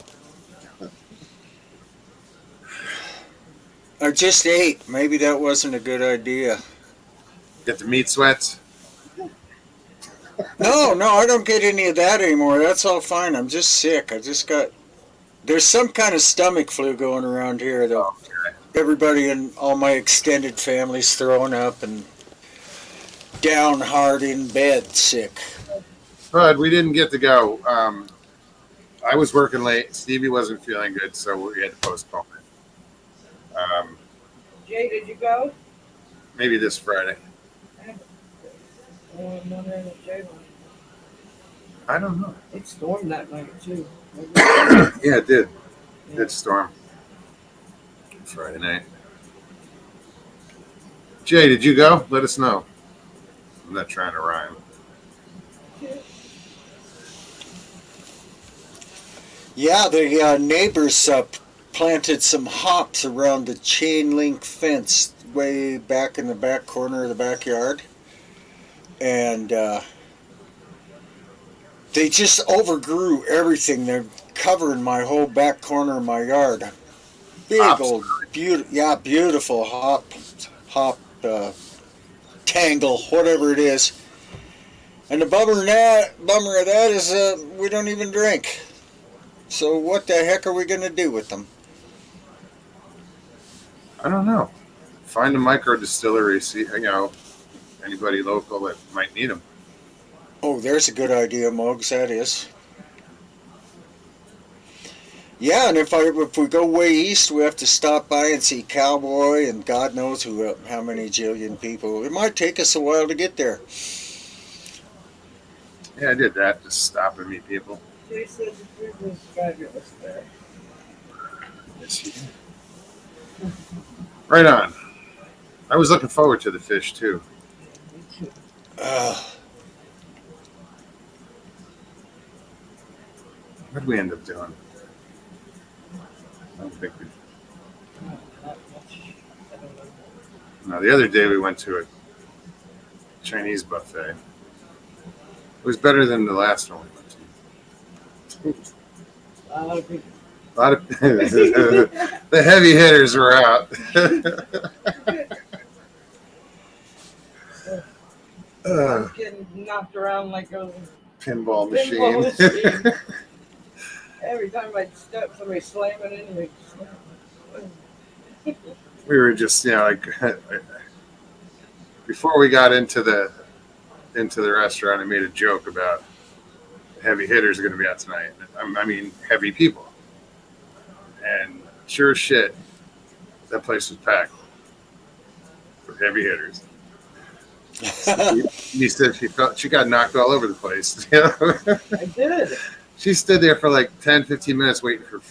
I just ate. Maybe that wasn't a good idea. Get the meat sweats. No, I don't get any of that anymore. That's all fine. I'm just sick. There's some kind of stomach flu going around here, though. Okay. Everybody in all my extended family's throwing up and down hard in bed sick. But we didn't get to go. I was working late. Stevie wasn't feeling good, so we had to postpone it. Jay, did you go? Maybe this Friday. I'm wondering if Jay went. I don't know. It stormed that night too. Yeah, it did. It did storm. Friday night. Jay, did you go? Let us know. I'm not trying to rhyme. Yeah, the neighbors planted some hops around the chain link fence way back in the back corner of the backyard. And they just overgrew everything. They're covering my whole back corner of my yard. Big Hops. old, beautiful hop hop tangle, whatever it is. And the bummer of that is we don't even drink. So what the heck are we going to do with them? I don't know. Find a micro distillery. See, anybody local that might need them. Oh, there's a good idea, Muggs. That is. Yeah, and if we go way east, we have to stop by and see Cowboy and God knows how many jillion people. It might take us a while to get there. Yeah, I did that. Just stop and meet people. They said the food was fabulous there. Yes, you did. Right on. I was looking forward to the fish too. Me too. What did we end up doing? I don't think we. No, not much. I don't know. No, the other day we went to a Chinese buffet. It was better than the last one we went to. A lot of people. A lot of the heavy hitters were out. I was getting knocked around like a Pinball pinball machine. machine. Every time I'd step, somebody slamming into me. We were just, before we got into the restaurant, I made a joke about heavy hitters are going to be out tonight. I mean, heavy people. And sure as shit, that place was packed for heavy hitters. He said she got knocked all over the place. I did. She stood there for like 10, 15 minutes waiting for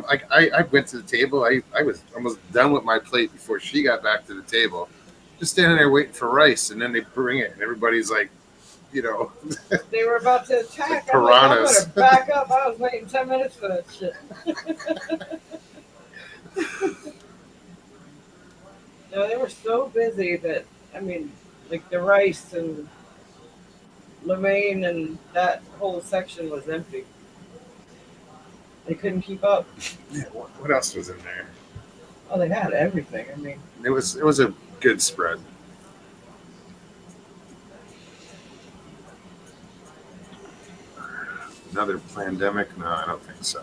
I went to the table. I was almost done with my plate before she got back to the table. Just standing there waiting for rice, and then they bring it, and everybody's like, They were about to attack. Like I'm like, I'm piranhas. going to back up. I was waiting 10 minutes for that shit. No, they were so busy that, like the rice and Lemaine and that whole section was empty. They couldn't keep up. yeah, what else was in there? Oh, they had everything. It was a good spread. Another pandemic? No, I don't think so.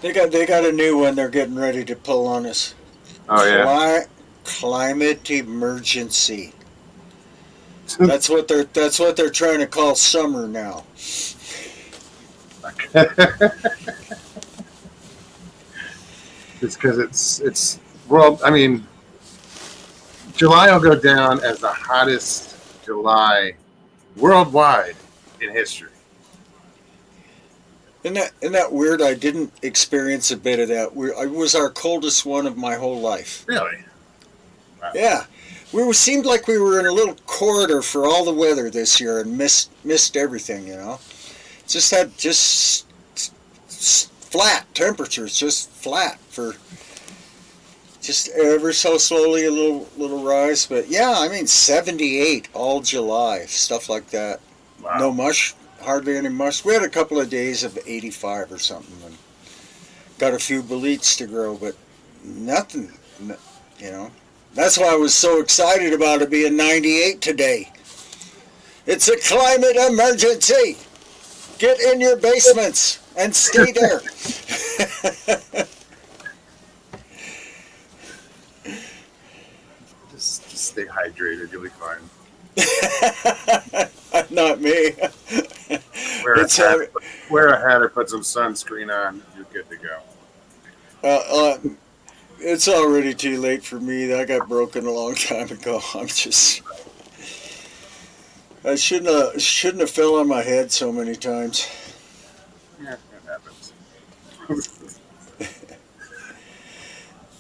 They got a new one they're getting ready to pull on us. Oh yeah. Climate emergency. That's what they're trying to call summer now. It's because it's world. I mean, July will go down as the hottest July worldwide in history. Isn't that weird? I didn't experience a bit of that. It was our coldest one of my whole life. Really? Wow. Yeah. Seemed like we were in a little corridor for all the weather this year and missed everything, Just had flat temperatures, just flat for just ever so slowly a little rise. But yeah, 78 all July, stuff like that. Wow. No mush, hardly any mush. We had a couple of days of 85 or something and got a few boletes to grow, but nothing, That's why I was so excited about it being 98 today. It's a climate emergency. Get in your basements and stay there. Just stay hydrated. You'll be fine. Not me. Wear a hat or put some sunscreen on. You're good to go. It's already too late for me. I got broken a long time ago. I shouldn't have fell on my head so many times. Yeah, that happens.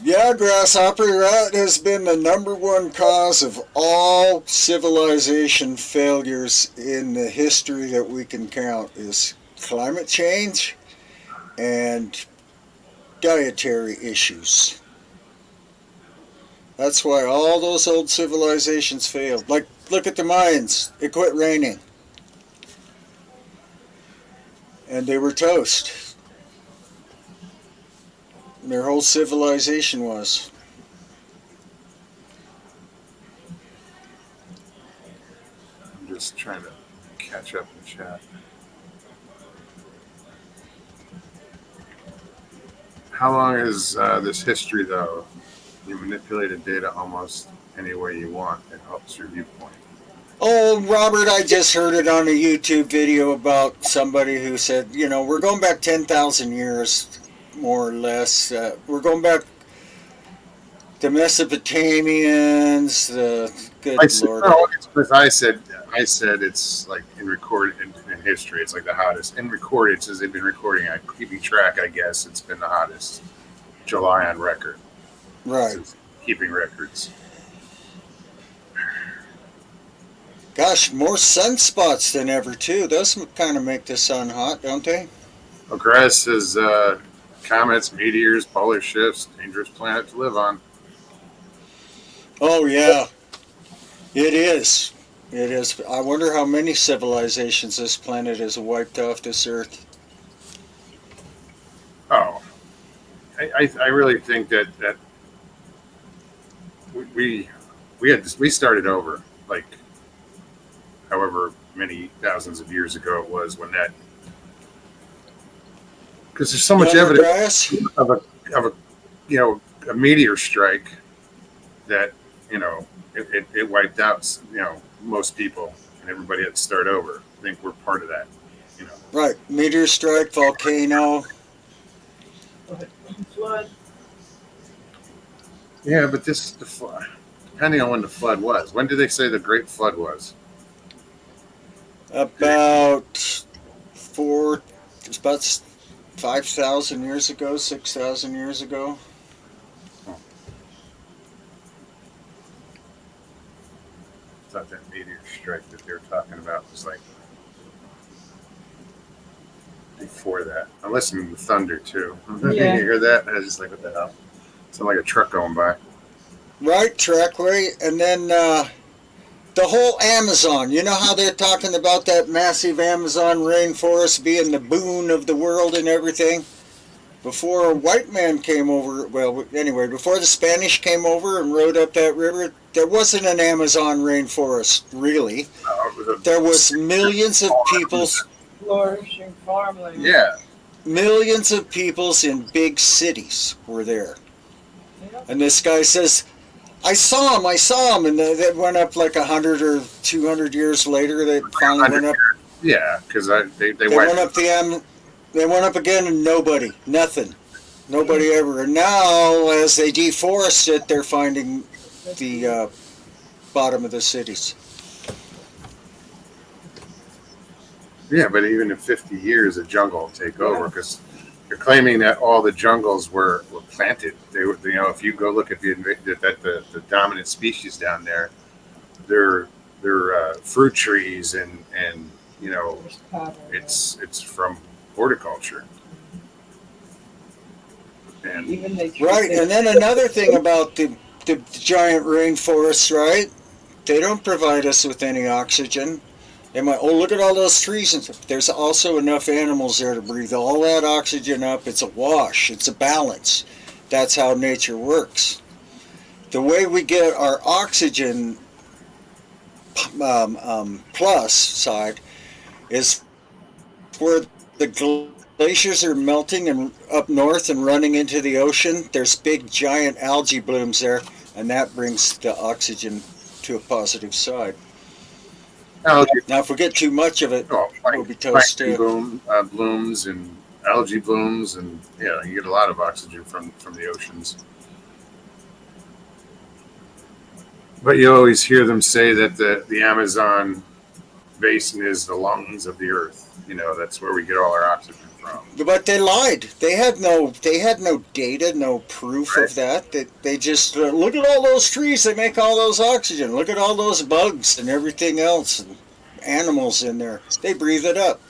Yeah, grasshopper rat has been the number one cause of all civilization failures in the history that we can count is climate change and dietary issues. That's why all those old civilizations failed. Like, look at the Mayans. It quit raining. And they were toast. Their whole civilization was. catch up in chat. How long is this history, though? You manipulated data almost any way you want. It helps your viewpoint. Oh, Robert, I just heard it on a YouTube video about somebody who said, we're going back 10,000 years, more or less. We're going back the Mesopotamians, good Lord. No, it's because I said it's like in history. It's like the hottest. In recorded, it says they've been recording. Keeping track, I guess it's been the hottest July on record. Right. Keeping records. Gosh, more sunspots than ever, too. Those kind of make the sun hot, don't they? Well, Grass says comets, meteors, polar shifts, dangerous planet to live on. Oh, yeah. It is. It is. I wonder how many civilizations this planet has wiped off this Earth. Oh. I really think that we started over, like however many thousands of years ago it was when that, because there's so much evidence of a a meteor strike that it wiped out most people, and everybody had to start over. I think we're part of that. Right, meteor strike, volcano. Flood. Yeah, but this is the flood. Depending on when the flood was. When did they say the Great Flood was? About 5,000 years ago, 6,000 years ago. I thought that meteor strike that they were talking about was like before that. I'm listening to thunder too. Yeah. You hear that? I was just like, what the hell? Sound like a truck going by. Right, trackway, and then the whole Amazon. You know how they're talking about that massive Amazon rainforest being the boon of the world and everything? Before a white man came over, before the Spanish came over and rode up that river, there wasn't an Amazon rainforest, really. There was millions of people's... Flourishing farmland. Yeah. Millions of peoples in big cities were there. Yep. And this guy says, I saw him, and they went up like 100 or 200 years later. They finally went up. Yeah, because they went up they went up again, and nothing, nobody ever. And now, as they deforest it, they're finding the bottom of the cities. Yeah, but even in 50 years, the jungle will take over, because you're claiming that all the jungles were planted. They were, if you go look at the dominant species down there, they're fruit trees and it's from horticulture. And right, and then another thing about the giant rainforests, right? They don't provide us with any oxygen. They might, look at all those trees. And there's also enough animals there to breathe all that oxygen up. It's a wash. It's a balance. That's how nature works. The way we get our oxygen plus side is where the glaciers are melting and up north and running into the ocean. There's big giant algae blooms there, and that brings the oxygen to a positive side. Now, if we get too much of it, we'll be toast too. Blooms and algae blooms, and you get a lot of oxygen from the oceans. But you always hear them say that the Amazon basin is the lungs of the earth. That's where we get all our oxygen from. But they lied. They had no data, no proof of that. They just look at all those trees. They make all those oxygen. Look at all those bugs and everything else and animals in there. They breathe it up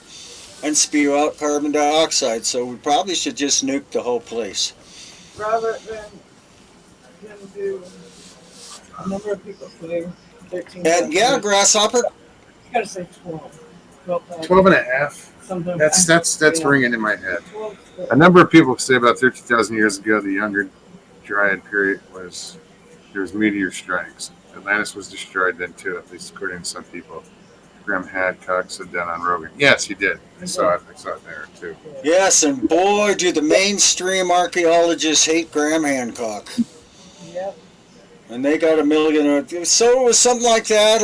and spew out carbon dioxide. So we probably should just nuke the whole place. Robert, then do a number of people say 13. And grasshopper. You gotta say 12. 12 and a half. Sometimes that's ringing in my head. A number of people say about 13,000 years ago, the Younger Dryad period there was meteor strikes. Atlantis was destroyed then too, at least according to some people. Graham Hadcock said that on Rogan. Yes, he did. I saw it. I saw it there too. Yes, and boy, do the mainstream archaeologists hate Graham Hancock. Yep. And they got a million. So it was something like that,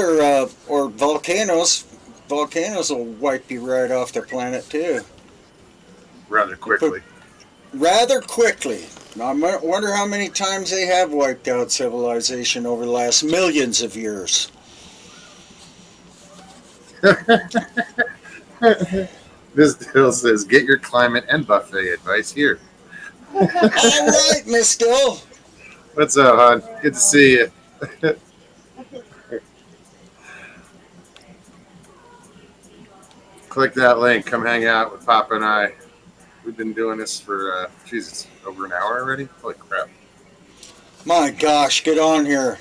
or volcanoes. Volcanoes will wipe you right off the planet too. Rather quickly. Rather quickly. I wonder how many times they have wiped out civilization over the last millions of years. This Dill says, get your climate and buffet advice here. All right, Miss Dill. What's up, hon? Good to see you. Click that link. Come hang out with Papa and I. We've been doing this for, Jesus, over an hour already? Holy crap. My gosh, get on here.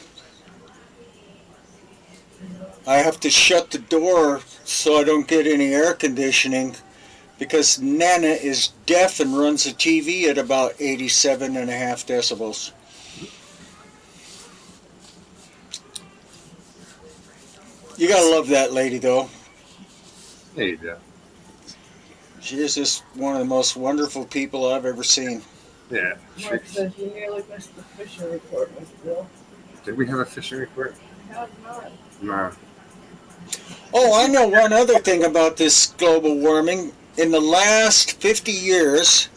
I have to shut the door so I don't get any air conditioning because Nana is deaf and runs the TV at about 87.5 decibels. You gotta love that lady, though. Yeah, you do. She is just one of the most wonderful people I've ever seen. Yeah. Mark says you nearly missed the fishing report, Miss Bill. Did we have a fishing report? Have not. No. Oh, I know one other thing about this global warming. In the last 50 years,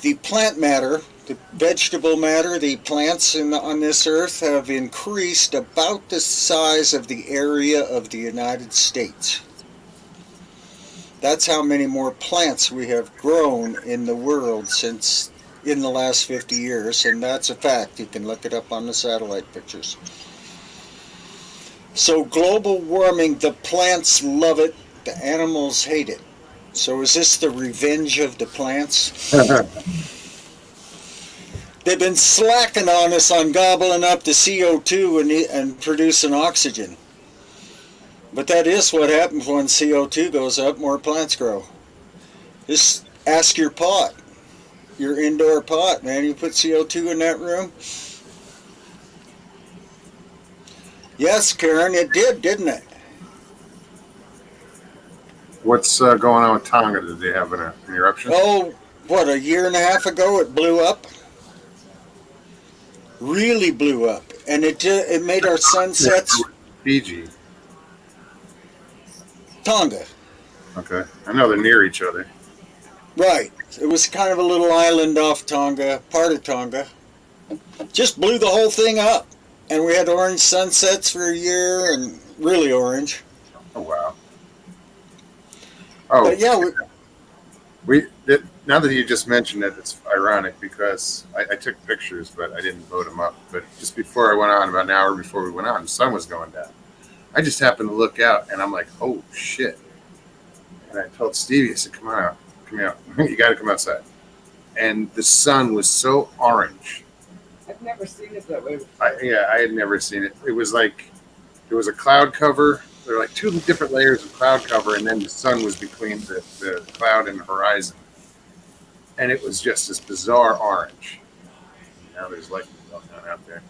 the plant matter, the vegetable matter, the plants on this earth have increased about the size of the area of the United States. That's how many more plants we have grown in the world since in the last 50 years, and that's a fact. You can look it up on the satellite pictures. So global warming, the plants love it, the animals hate it. So is this the revenge of the plants? They've been slacking on us on gobbling up the CO2 and producing oxygen. But that is what happens when CO2 goes up, more plants grow. Just ask your pot, your indoor pot, man. You put CO2 in that room? Yes, Karen, it did, didn't it? What's going on with Tonga? Did they have an eruption? Oh, what, a year and a half ago it blew up? Really blew up. And it made our sunsets... Fiji. Tonga. Okay. I know they're near each other. Right. It was kind of a little island off Tonga, part of Tonga. Just blew the whole thing up. And we had orange sunsets for a year, and really orange. Oh, wow. Oh, but yeah, now that you just mentioned it, it's ironic because I took pictures, but I didn't vote them up. But just before I went on, about an hour before we went on, the sun was going down. I just happened to look out, and I'm like, oh, shit. And I told Stevie, I said, come on out. Come out. You got to come outside. And the sun was so orange. I've never seen it that way. I had never seen it. It was like there was a cloud cover. There were like two different layers of cloud cover, and then the sun was between the cloud and the horizon. And it was just this bizarre orange. Now there's lightning going on out there.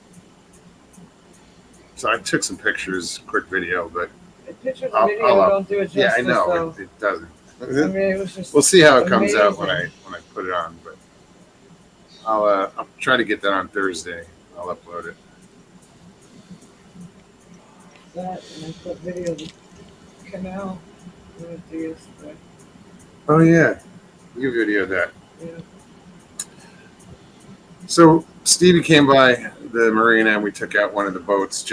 So I took some pictures, quick video, but The pictures and video don't do it justice. yeah, I know Though. it doesn't. I mean, it was just We'll see how it comes out amazing. when I put it on, but I'll try to get that on Thursday. I'll upload it. That, and I put video of the canal. I'm gonna do yesterday. Oh yeah, you videoed that. Yeah. So Stevie came by the marina and we took out one of the boats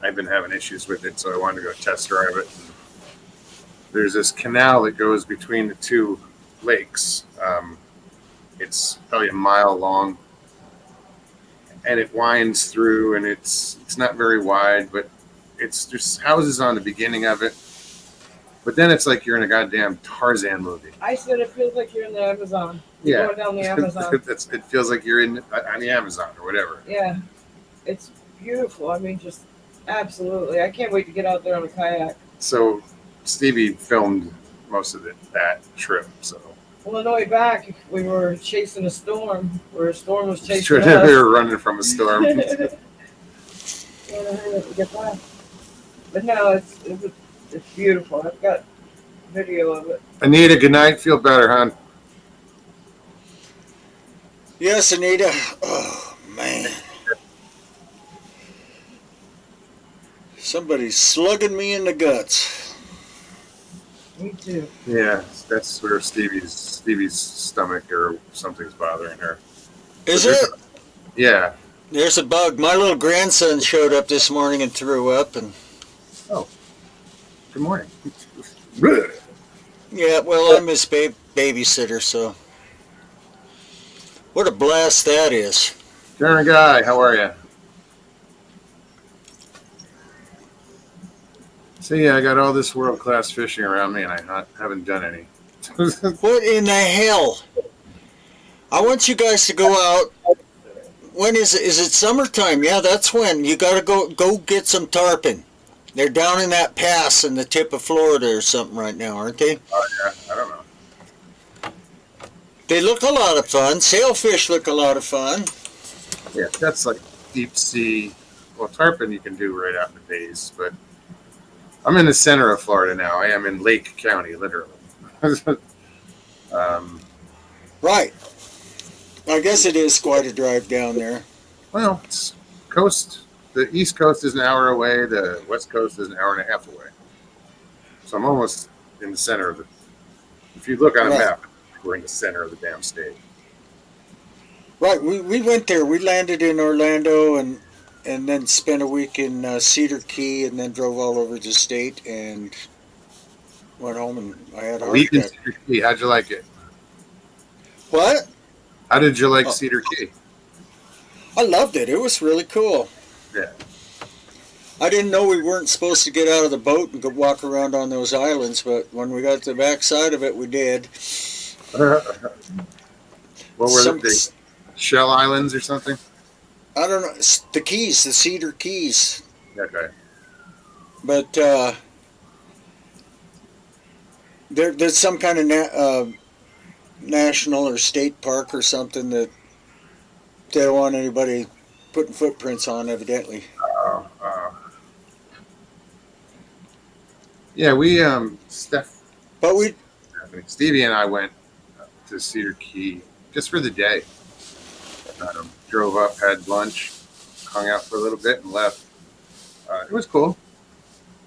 I've been having issues with it, so I wanted to go test drive it. There's this canal that goes between the two lakes. It's probably a mile long and it winds through, and it's not very wide, but there's houses on the beginning of it. But then it's like you're in a goddamn Tarzan movie. I said it feels like you're in the Amazon. Yeah. Going down the Amazon. It feels like you're on the Amazon or whatever. Yeah. It's beautiful. I mean, just absolutely. I can't wait to get out there on a kayak. So Stevie filmed most of that trip. So Well, on the way back, we were chasing a storm, where a storm was chasing sure, us. we were running from a storm. Yeah, hurry up and get back. But no, It's beautiful. I've got video of it. Anita, good night. Feel better, hon. Yes, Anita. Oh, man. Somebody's slugging me in the guts. Me too. Yeah, that's where Stevie's stomach or something's bothering her. Is it? Yeah. There's a bug. My little grandson showed up this morning and threw up. And Oh. Good morning. yeah, well, I'm his babysitter, so. What a blast that is. Darren Guy, how are you? See, I got all this world-class fishing around me, and I haven't done any. What in the hell? I want you guys to go out. When is it? Is it summertime? Yeah, that's when. You got to go get some tarpon. They're down in that pass in the tip of Florida or something right now, aren't they? Oh, yeah, I don't know. They look a lot of fun. Sailfish look a lot of fun. Yeah, that's like deep sea. Well, tarpon you can do right out in the bays, but I'm in the center of Florida now. I am in Lake County, literally. Right. I guess it is quite a drive down there. Well, it's coast. The East Coast is an hour away. The West Coast is an hour and a half away. So I'm almost in the center of it. If you look on a Right. map, we're in the center of the damn state. Right. We went there. We landed in Orlando and then spent a week in Cedar Key and then drove all over the state and went home and I had a A heart week in attack. Cedar Key. How'd you like it? What? How did you like Oh. Cedar Key? I loved it. It was really cool. Yeah. I didn't know we weren't supposed to get out of the boat and go walk around on those islands, but when we got to the backside of it, we did. What were they? Shell Islands or something? I don't know. It's the Keys, the Cedar Keys. Okay. But there's some kind of national or state park or something that they don't want anybody putting footprints on, evidently. Yeah, we But we Stevie and I went to Cedar Key just for the day. Drove up, had lunch, hung out for a little bit, and left. It was cool.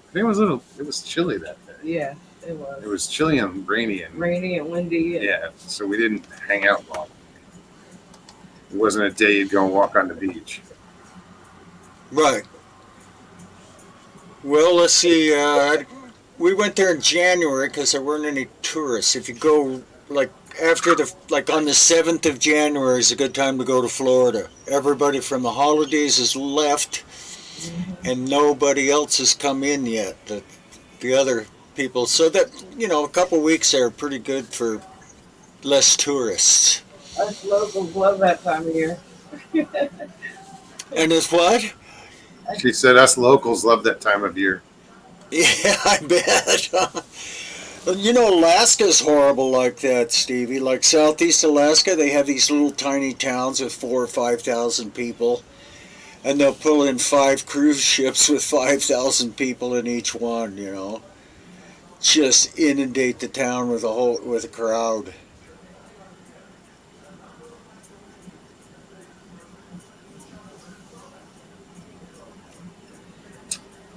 I think it was chilly that day. Yeah, it was. It was chilly and rainy and Rainy and windy. And yeah, so we didn't hang out long. It wasn't a day you'd go and walk on the beach. right. Well, let's see. We went there in January because there weren't any tourists. If you go like on the 7th of January is a good time to go to Florida. Everybody from the holidays has left, and nobody else has come in yet. The other people, so that a couple weeks there are pretty good for less tourists. us locals love that time of year. And it's what? She said us locals love that time of year. Yeah, I bet. Alaska's horrible like that, Stevie. Like Southeast Alaska, they have these little tiny towns with 4,000 or 5,000 people, and they'll pull in 5 cruise ships with 5,000 people in each one. Just inundate the town with a crowd.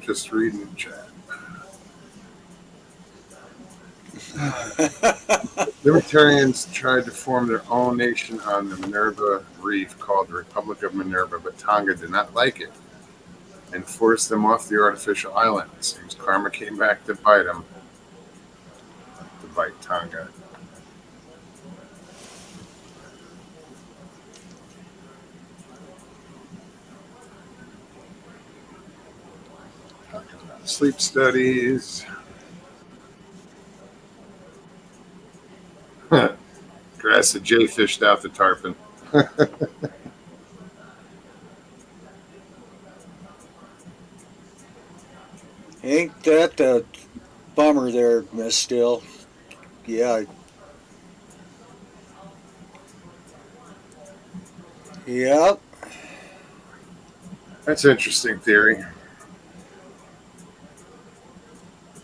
Just reading the chat. Libertarians tried to form their own nation on the Minerva Reef called the Republic of Minerva, but Tonga did not like it and forced them off the artificial island. It seems karma came back to bite them, to bite Tonga. Sleep studies. Grass that Jay fished out the tarpon. Ain't that a bummer there, Miss Still? Yeah. Yep. That's an interesting theory.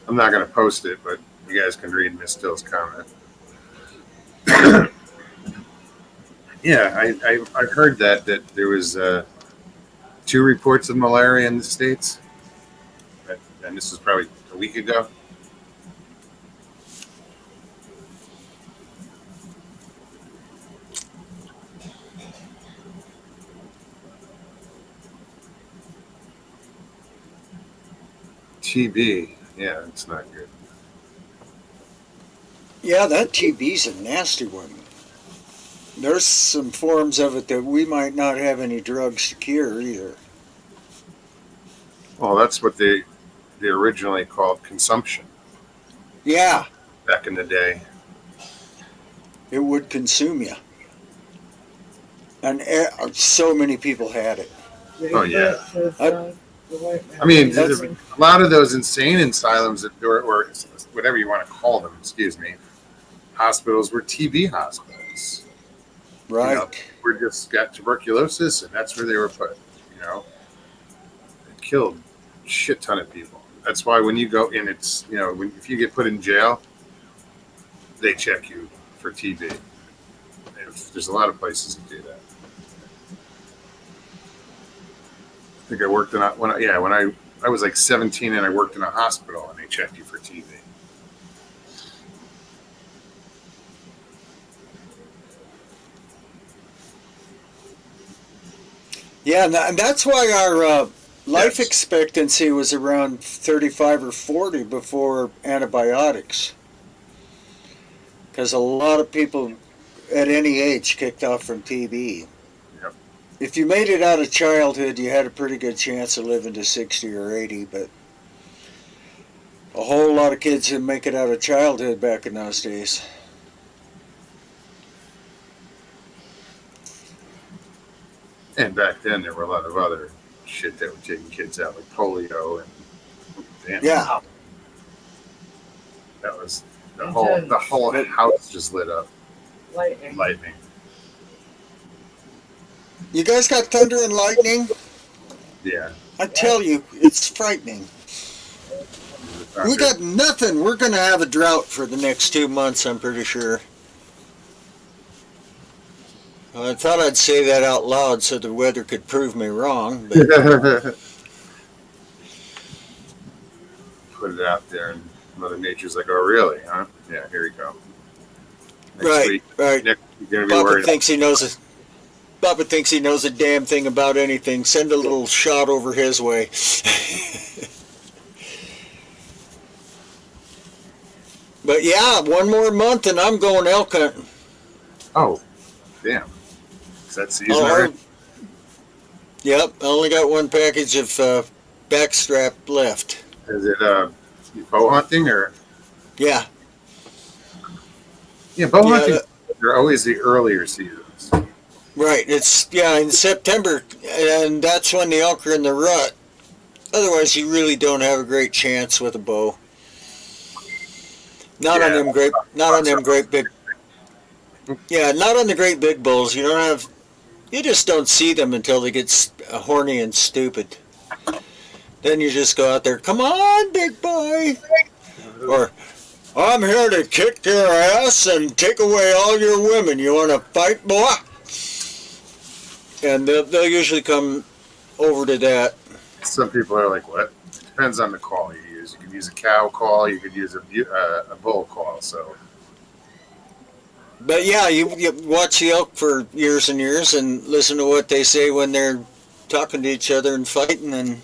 I'm not going to post it, but you guys can read Miss Still's comment. Yeah, I've heard that there was 2 reports of malaria in the States, and this was probably a week ago. TB, yeah, it's not good. Yeah, that TB's a nasty one. There's some forms of it that we might not have any drugs to cure either. Well, that's what they originally called consumption Yeah, back in the day. it would consume you. And so many people had it. Oh, yeah. The white man. I mean, That's- a lot of those insane asylums or whatever you want to call them, excuse me, hospitals were TB hospitals. Right. You know, we just got tuberculosis, and that's where they were put. You know, it killed a shit ton of people. That's why when you go in, it's if you get put in jail, they check you for TB. There's a lot of places that do that. I think I worked in when I was like 17 and I worked in a hospital and they checked you for TB. Yeah, and that's why our life Yes. expectancy was around 35 or 40 before antibiotics. Because a lot of people at any age kicked off from TB. Yep. If you made it out of childhood, you had a pretty good chance of living to 60 or 80, but a whole lot of kids didn't make it out of childhood back in those days. And back then there were a lot of other shit that were taking kids out, like polio and damn, Yeah. that was the whole house just lit up. Lightning. You guys got thunder and lightning? Yeah. I tell you, it's frightening. We got nothing. We're going to have a drought for the next 2 months, I'm pretty sure. I thought I'd say that out loud so the weather could prove me wrong. But Put it out there, and Mother Nature's like, "Oh, really? Huh? Yeah, here you go." Next right, week, right. next week you're gonna be Papa worried. thinks he knows a Papa thinks he knows a damn thing about anything. Send a little shot over his way. But yeah, 1 more month and I'm going elk hunting. Oh, damn! Is that season Oh, already? Yep, I only got 1 package of backstrap left. Is it bow hunting or? Yeah. Yeah, bow Yeah, hunting. They're always the earlier seasons. Right, it's in September, and that's when the elk are in the rut. Otherwise, you really don't have a great chance with a bow. Not on them great big. Yeah, not on the great big bulls. You just don't see them until they get horny and stupid. Then you just go out there, come on, big boy, or I'm here to kick your ass and take away all your women. You want to fight, boy? And they'll usually come over to that. Some people are like, "What?" It depends on the call you use. You could use a cow call. You could use a bull call. So, But yeah, you watch the elk for years and years and listen to what they say when they're talking to each other and fighting and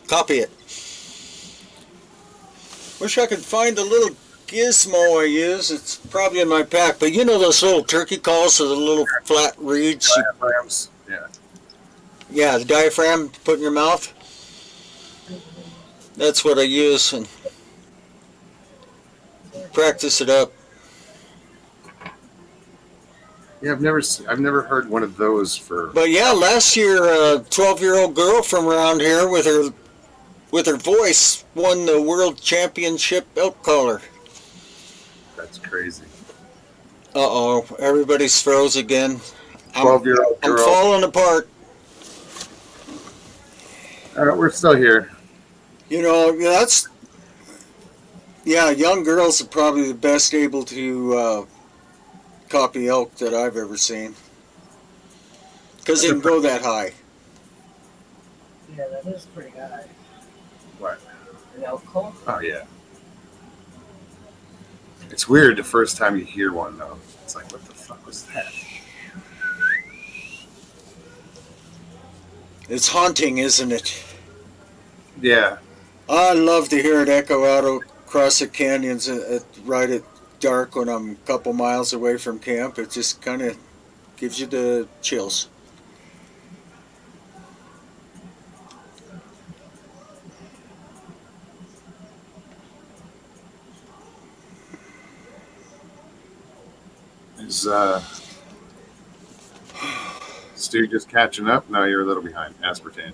copy it. Wish I could find a little gizmo I use. It's probably in my pack. But you know those little turkey calls with the little flat reeds? diaphragms. Yeah. Yeah, the diaphragm to put in your mouth. That's what I use and practice it up. Yeah, I've never heard one of those for. But yeah, last year a 12-year-old girl from around here with her voice won the world championship elk caller. That's crazy. Uh-oh, everybody's froze again. 12-year-old I'm girl. falling apart. We're still here. You know, Yeah, young girls are probably the best able to copy elk that I've ever seen. Because they That's a can go that high. Yeah, that is pretty high. what? An elk call? Oh yeah. It's weird the first time you hear one though. It's like, what the fuck was that? It's haunting, isn't it? Yeah. I love to hear it echo out across the canyons right at dark when I'm a couple miles away from camp. It just kind of gives you the chills. Is Stu just catching up? No, you're a little behind. Aspartame.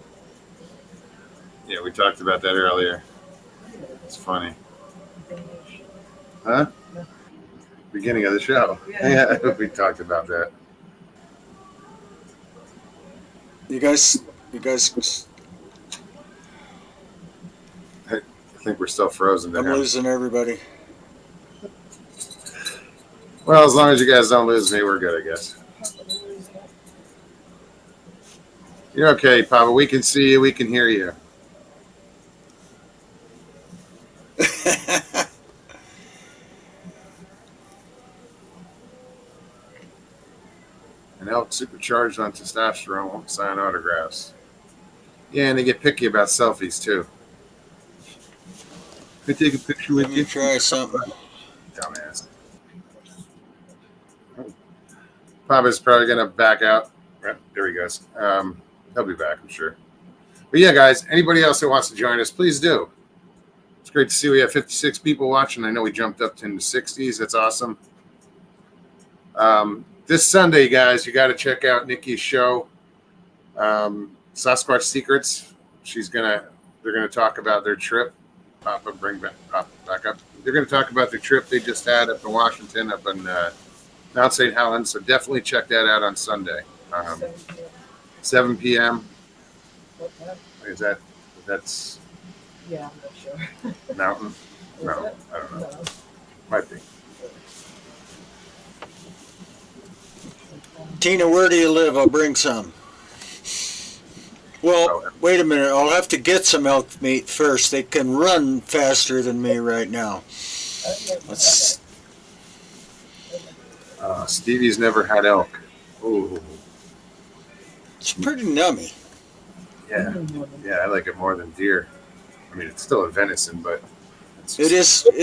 Yeah, we talked about that earlier. It's funny. Huh? Beginning of the show. Yeah. Yeah, we talked about that. You guys, I think we're still frozen to I'm him. losing everybody. Well, as long as you guys don't lose me, we're good, I guess. You're okay, Papa. We can see you. We can hear you. An elk supercharged on testosterone won't sign autographs. Yeah, and they get picky about selfies, too. Can I take a picture with Let you? me try something. Dumbass. Papa's probably going to back out. Right, there he goes. He'll be back, I'm sure. But yeah, guys, anybody else that wants to join us, please do. It's great to see we have 56 people watching. I know we jumped up into the 60s. That's awesome. This Sunday, guys, you got to check out Nikki's show, Sasquatch Secrets. They're gonna talk about their trip. Pop back up. They're gonna talk about their trip they just had up in Washington, up in Mount St. Helens. So definitely check that out on Sunday, 7 p.m. Is that's Yeah, I'm not sure. Mountain? Is No, it? I don't know. No. Might be. Tina, where do you live? I'll bring some. Well, wait a minute. I'll have to get some elk meat first. They can run faster than me right now. Let's. Stevie's never had elk. Ooh, It's pretty nummy. yeah, yeah. I like it more than deer. I mean, it's still a venison, but it's It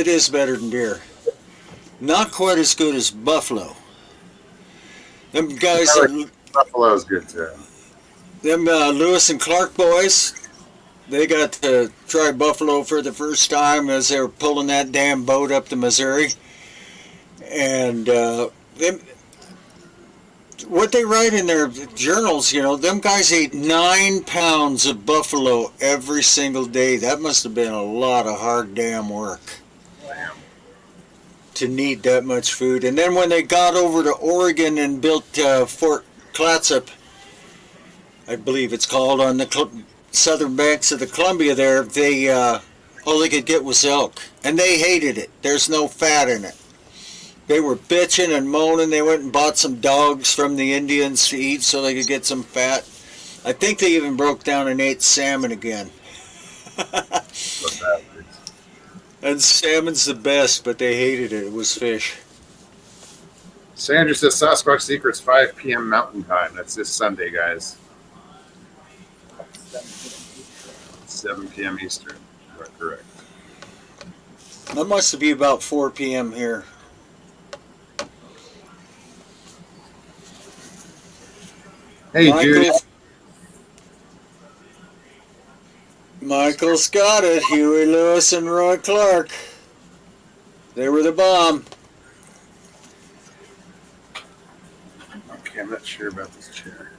is better than deer. Not quite as good as buffalo. Them guys, Buffalo's good too. them Lewis and Clark boys, they got to try buffalo for the first time as they were pulling that damn boat up the Missouri. And what they write in their journals, them guys ate 9 pounds of buffalo every single day. That must have been a lot of hard damn work to need that much food. And then when they got over to Oregon and built Fort Clatsop, I believe it's called, on the southern banks of the Columbia there, they all they could get was elk. And they hated it. There's no fat in it. They were bitching and moaning. They went and bought some dogs from the Indians to eat so they could get some fat. I think they even broke down and ate salmon again. And salmon's the best, but they hated it. It was fish. Sandra says Sasquatch Secrets 5 p.m. Mountain Time. That's this Sunday, guys. 7 p.m. Eastern. You are correct. That must be about 4 p.m. here. Hey, Judy. Michael's got it. Huey Lewis and Roy Clark. They were the bomb. Okay, I'm not sure about this chair.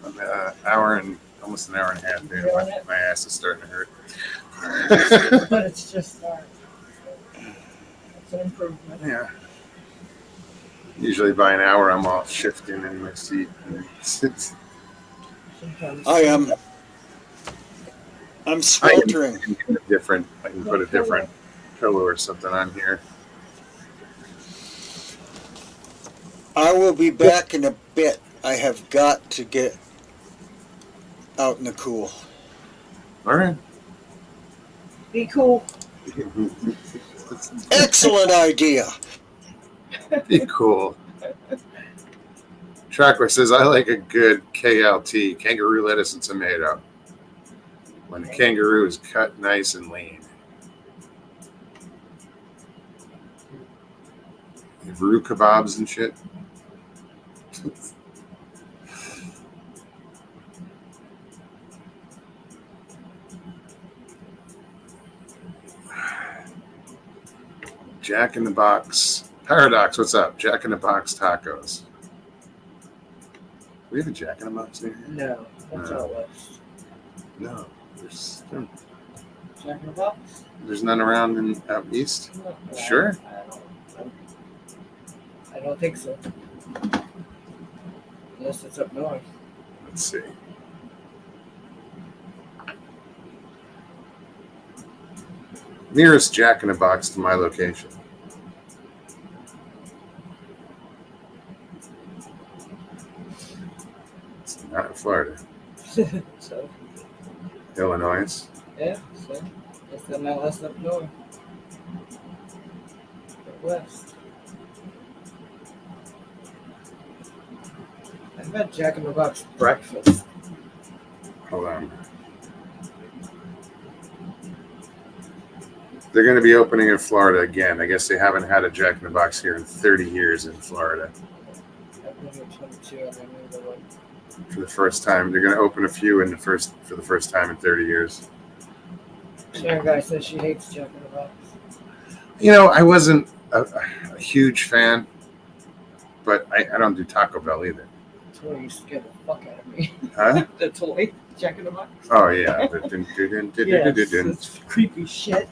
I'm almost an hour and a half there. My ass is starting to hurt. But it's just it's an improvement. Yeah. Usually by an hour, I'm all shifting in my seat. I am. I'm sweltering. I can put a different pillow or something on here. I will be back in a bit. I have got to get out in the cool. All right. Be cool. Excellent idea. Be cool. Tracker says, I like a good KLT, kangaroo lettuce and tomato. When the kangaroo is cut nice and lean. Roo kebabs and shit. Jack in the Box. Paradox, what's up? Jack in the Box tacos. We have a Jack in the Box here? No, that's No. all West. No. There's Jack in the Box? there's none around in out east? No, Sure. I don't think so. Unless it's up north. Let's see. Nearest Jack in the Box to my location. It's not in Florida. So, Illinois. yeah, so it's the less up north. Or west. I've had Jack in the Box breakfast. Hold on. They're going to be opening in Florida again. I guess they haven't had a Jack in the Box here in 30 years in Florida. I've been here 22 and I knew the one. For the first time. They're going to open a few for the first time in 30 years. Sharon guy says she hates Jack in the Box. You know, I wasn't a huge fan, but I don't do Taco Bell either. The toy used to scare the fuck out of me. Huh? The toy, Jack in the Box. Oh, yeah. Yes, it's creepy shit.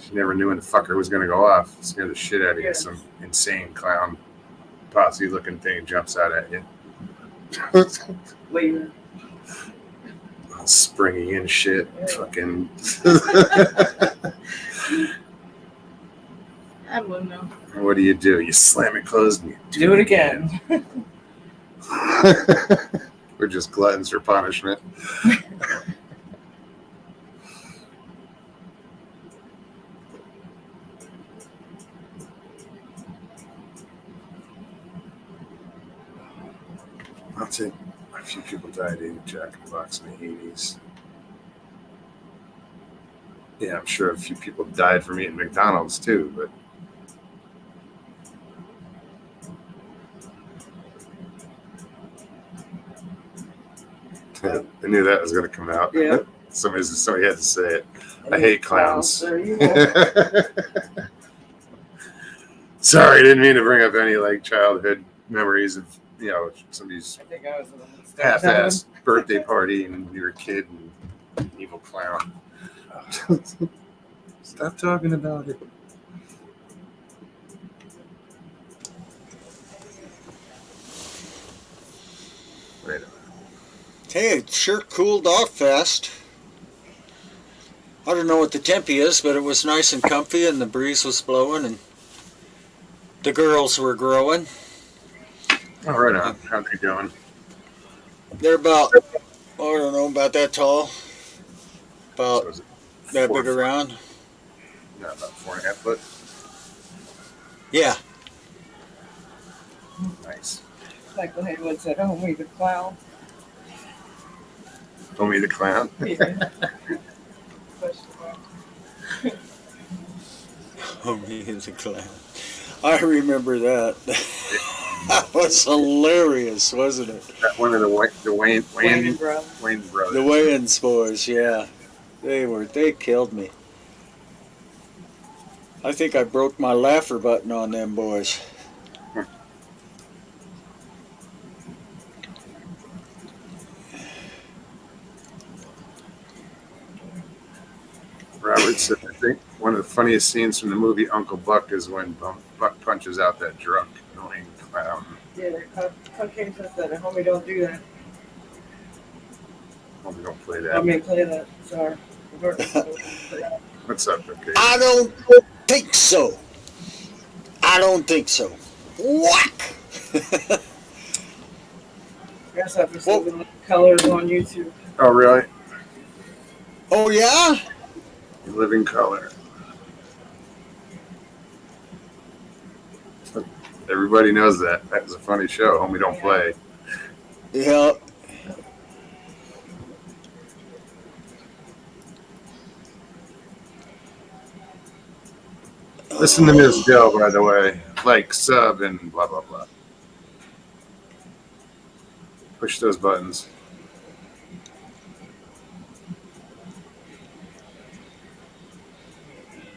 She never knew when the fucker was going to go off. Scare the shit out of you. Yes. Some insane clown posse looking thing jumps out at you. Later. All springy and shit. Yeah. Fucking. I don't know. What do? You slam it closed and you Do it again. We're just gluttons for punishment. I'll take a few people died eating Jack in the Box in the 80s. Yeah, I'm sure a few people died from eating McDonald's too, but I knew that was going to come out. Yeah. Somebody had to say it. I hate clowns. There you go. Sorry, I didn't mean to bring up any like childhood memories of somebody's I think I was the one that started half-assed birthday party and you were a kid and evil clown. Stop talking about it. Wait a minute. Hey, it sure cooled off fast. I don't know what the temp is, but it was nice and comfy and the breeze was blowing and the girls were growing. All right, on. How they doing? They're about, I don't know, about that tall. So About is it that 4 big around. No, about 4.5 foot. Yeah. Nice. Michael Haywood said, "Oh, we the clown." Homie the clown. Yeah. Question mark. Oh, me is a clown. I remember that. That was hilarious, wasn't it? That one of the Wayne Wayne Brothers. Wayne's brothers. The Wayans boys, yeah. They killed me. I think I broke my laugher button on them boys. Robert said, I think one of the funniest scenes from the movie Uncle Buck is when Buck punches out that drunk, annoying clown. Yeah, Cocaine says that. Homie, don't do that. Hope we don't play I that. mean, play that. Sorry. Don't play that. What's up, okay? I don't think so. I don't think so. Whack! Guess I've been Well, seeing colors on YouTube. Oh, really? oh, yeah? Living Color. Everybody knows that. That was a funny show. Homie Don't Play. Yeah. Listen to Ms. Dill, by the way. Like, sub, and blah, blah, blah. Push those buttons.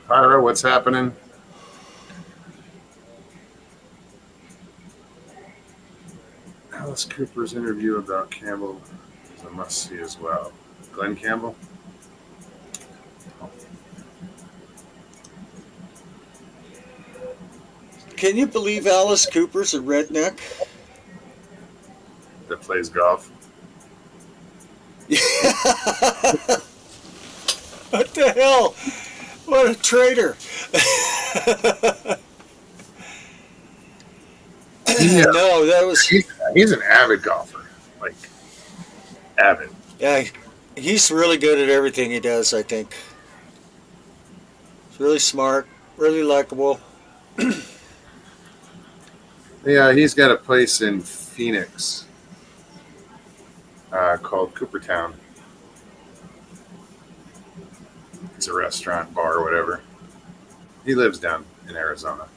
Pyro, what's happening? Alice Cooper's interview about Campbell is a must-see as well. Glenn Campbell? Can you believe Alice Cooper's a redneck? That plays golf. What the hell? What a traitor. Yeah. No, that was... He's an avid golfer. Like, avid. Yeah, he's really good at everything he does, I think. He's really smart, really likable. Yeah, he's got a place in Phoenix called Coopertown. It's a restaurant, bar, or whatever. He lives down in Arizona.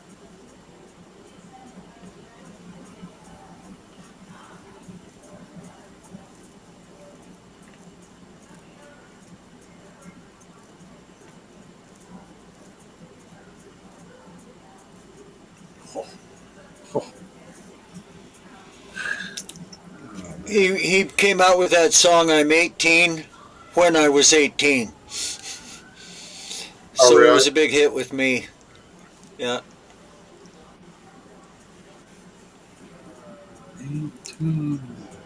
He came out with that song, I'm 18, when I was 18. Oh, So really? it was a big hit with me. Yeah.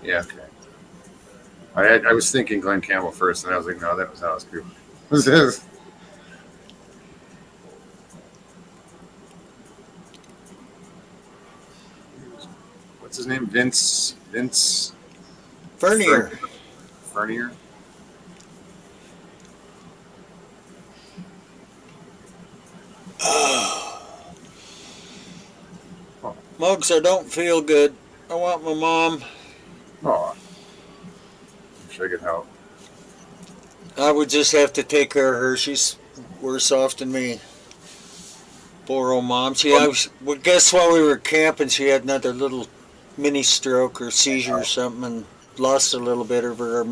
Yeah, okay. I was thinking Glenn Campbell first, and I was like, no, that was Alice Cooper. What's his name? Vince Fernier. Fernier? Muggs, I don't feel good. I want my mom. Oh, wish I could help. I would just have to take care of her. She's worse off than me. Poor old mom. Well, guess while we were camping, she had another little mini stroke or seizure or something and lost a little bit of her. A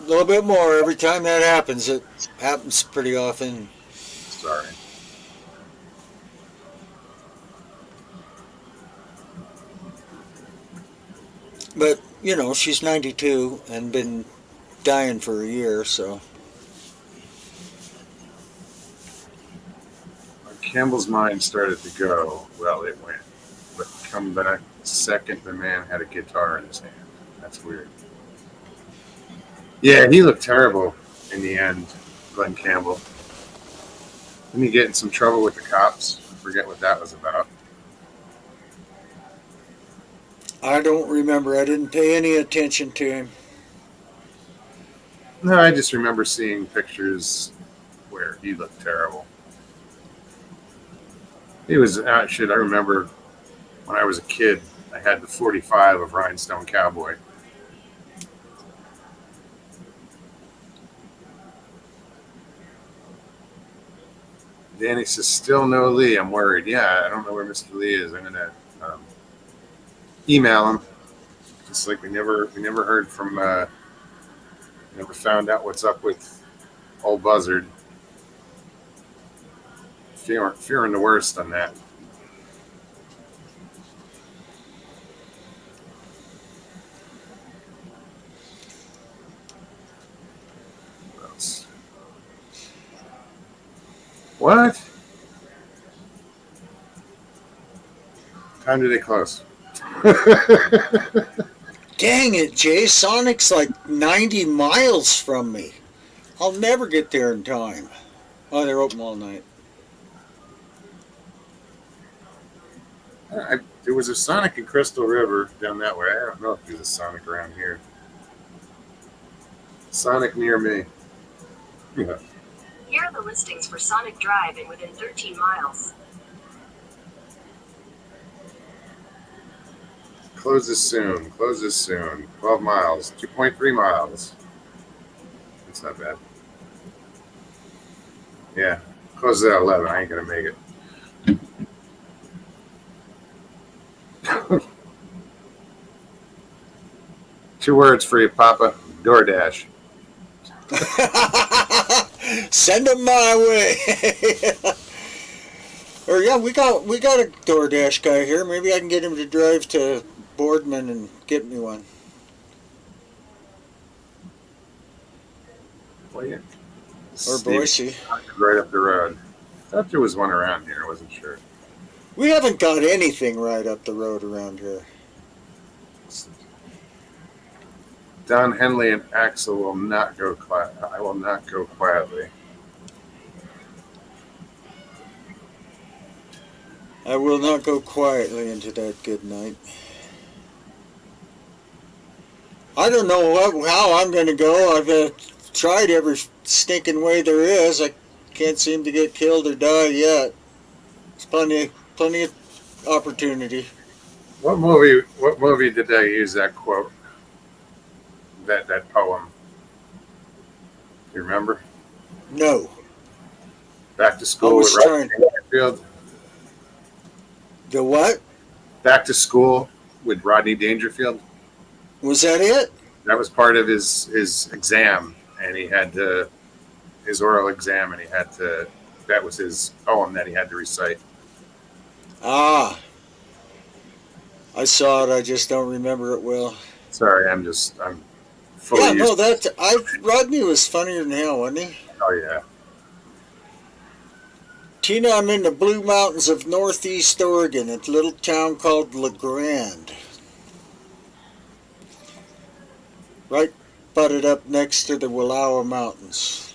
little bit more every time that happens. It happens pretty often. Sorry. But, you know, she's 92 and been dying for a year, so. When Campbell's mind started to go, well, it went. But come back second, the man had a guitar in his hand. That's weird. Yeah, he looked terrible in the end, Glenn Campbell. Didn't he get in some trouble with the cops? I forget what that was about. I don't remember. I didn't pay any attention to him. No, I just remember seeing pictures where he looked terrible. He was, shit, I remember when I was a kid, I had the 45 of Rhinestone Cowboy. Danny says, still no Lee. I'm worried. Yeah, I don't know where Mr. Lee is. I'm going to email him. Just like we never heard from, never found out what's up with old Buzzard. Fearing the worst on that. What else? What? Time do they close? Dang it, Jay. Sonic's like 90 miles from me. I'll never get there in time. Oh, they're open all night. There was a Sonic in Crystal River down that way. I don't know if there's a Sonic around here. Sonic near me. Yeah. Here are the listings for Sonic Drive in within 13 miles. Close this soon. Close this soon. 12 miles. 2.3 miles. That's not bad. Yeah. Close it at 11. I ain't going to make it. Two words for you, Papa. DoorDash. Send them my way. Or yeah, we got a DoorDash guy here. Maybe I can get him to drive to Boardman and get me one. Well, yeah. Or Boise. Right up the road. I thought there was one around here. I wasn't sure. We haven't got anything right up the road around here. Don Henley and Axel will not go quiet. I will not go quietly. I will not go quietly into that good night. I don't know how I'm going to go. I've tried every stinking way there is. I can't seem to get killed or die yet. There's plenty of opportunity. What movie did they use that quote? That poem? You remember? No. Back to School with Rodney Dangerfield. The what? Back to School with Rodney Dangerfield. Was that it? That was part of his exam, and he had to his oral exam, and he had to. That was his poem that he had to recite. Ah. I saw it. I just don't remember it well. Sorry, I'm fully. Yeah, no, Rodney was funnier than hell, wasn't he? Oh yeah. Tina, I'm in the Blue Mountains of Northeast Oregon, at a little town called La Grande. Right butted up next to the Wallowa Mountains.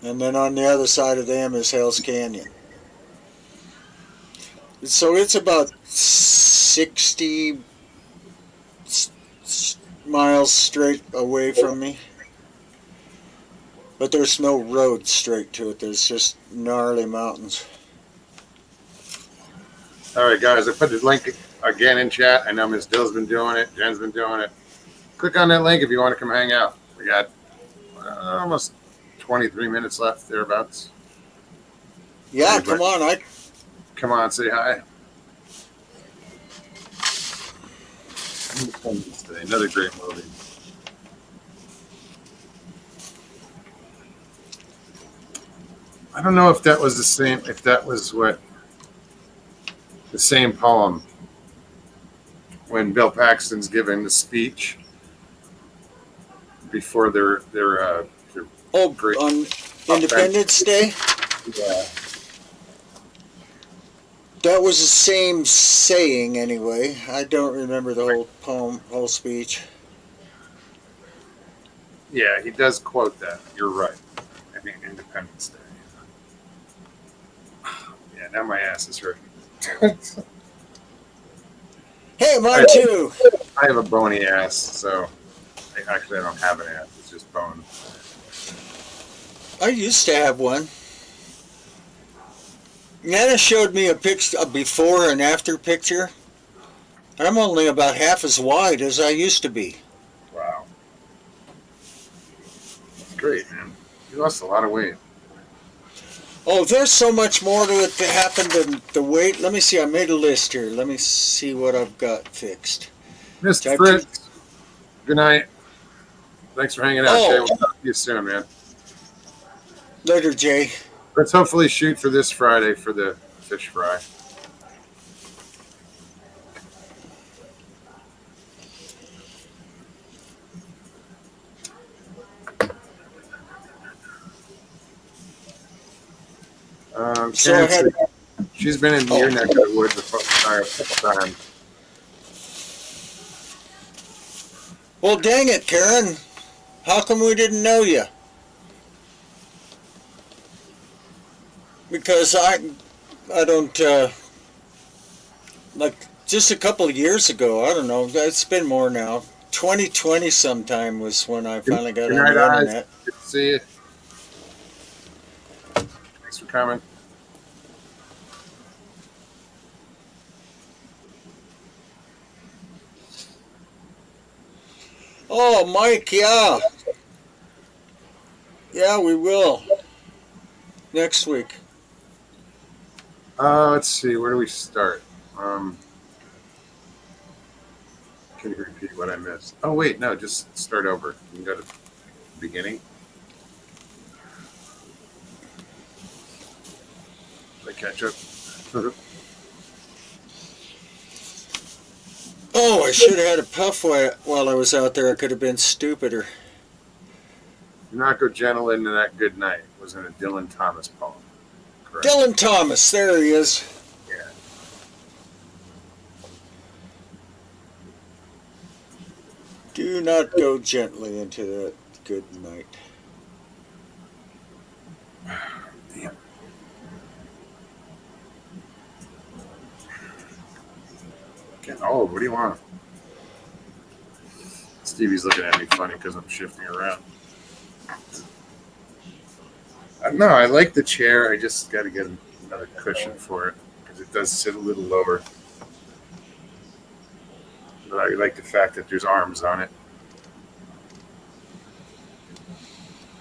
And then on the other side of them is Hell's Canyon. So it's about 60 miles straight away from me. But there's no road straight to it. There's just gnarly mountains. All right, guys, I put the link again in chat. I know Ms. Dill's been doing it. Jen's been doing it. Click on that link if you want to come hang out. We got almost 23 minutes left, thereabouts. Yeah, come on. Come on, say hi. Another great movie. I don't know if that was the same. If that was the same poem when Bill Paxton's giving the speech before their great on Independence Day. Yeah. That was the same saying anyway. I don't remember the whole poem, whole speech. Yeah, he does quote that. You're right. I mean, Independence Day. Yeah, now my ass is hurting. Hey, mine too. I have a bony ass, so I don't have an ass. It's just bone. I used to have one. Nana showed me a picture, a before and after picture. And I'm only about half as wide as I used to be. Wow. That's great, man. You lost a lot of weight. Oh, there's so much more to it that happened than the weight. Let me see. I made a list here. Let me see what I've got fixed. Mr. Fritz, good night. Thanks for hanging out, Jay. We'll talk to you soon, man. Later, Jay. Let's hopefully shoot for this Friday for the fish fry. She's been in your neck of the woods a couple times. Well, dang it, Karen. How come we didn't know you? because I don't like just a couple of years ago. I don't know. It's been more now. 2020 sometime was when I finally got Good on night, the Oz. internet. Good to see you. Thanks for coming. Oh, Mike, yeah. Yeah, we will. Next week. Let's see. Where do we start? Can you repeat what I missed? Oh, wait. No, just start over. You can go to the beginning. Like catch up. Oh, I should have had a puff while I was out there. I could have been stupider. Do not go gentle into that good night was in a Dylan Thomas poem. Correct. Dylan Thomas, there he is. Yeah. Do not go gently into that good night. Damn. Getting old. What do you want? Stevie's looking at me funny because I'm shifting around. No, I like the chair. I just got to get another cushion for it because it does sit a little lower. But I like the fact that there's arms on it.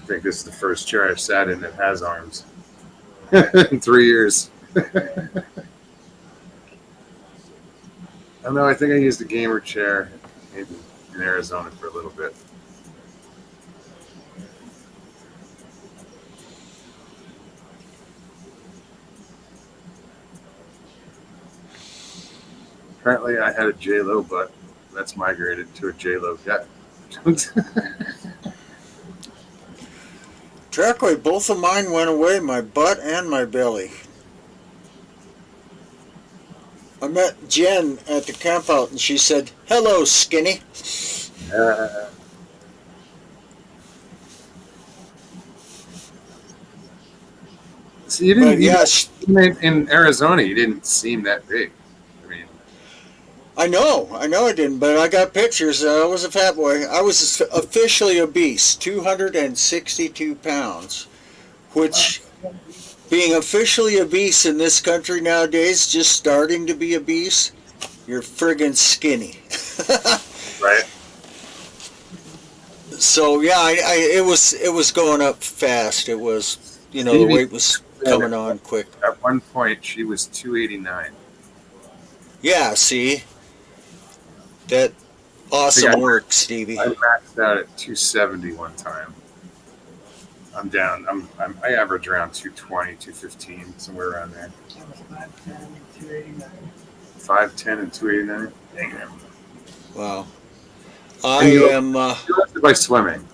I think this is the first chair I've sat in that has arms in 3 years. I know. I think I used a gamer chair in Arizona for a little bit. Apparently, I had a J-Lo butt. That's migrated to a J-Lo gut. Trackway, both of mine went away, my butt and my belly. I met Jen at the campout and she said, "Hello, skinny." See, you But didn't. yeah, In Arizona, you didn't seem that big. I mean, I know I didn't, but I got pictures. I was a fat boy. I was officially obese, 262 pounds, which, being officially obese in this country nowadays, just starting to be obese, you're friggin' skinny. right? So yeah, it was going up fast. It was, the weight was coming on quick. At one point, she was 289. Yeah, see, that awesome work, Stevie. I maxed out at 270 one time. I'm down. I average around 220, 215, somewhere around there. I was 5'10", 289. 5'10" and 289. Dang it. Wow. And you am. lost it by swimming.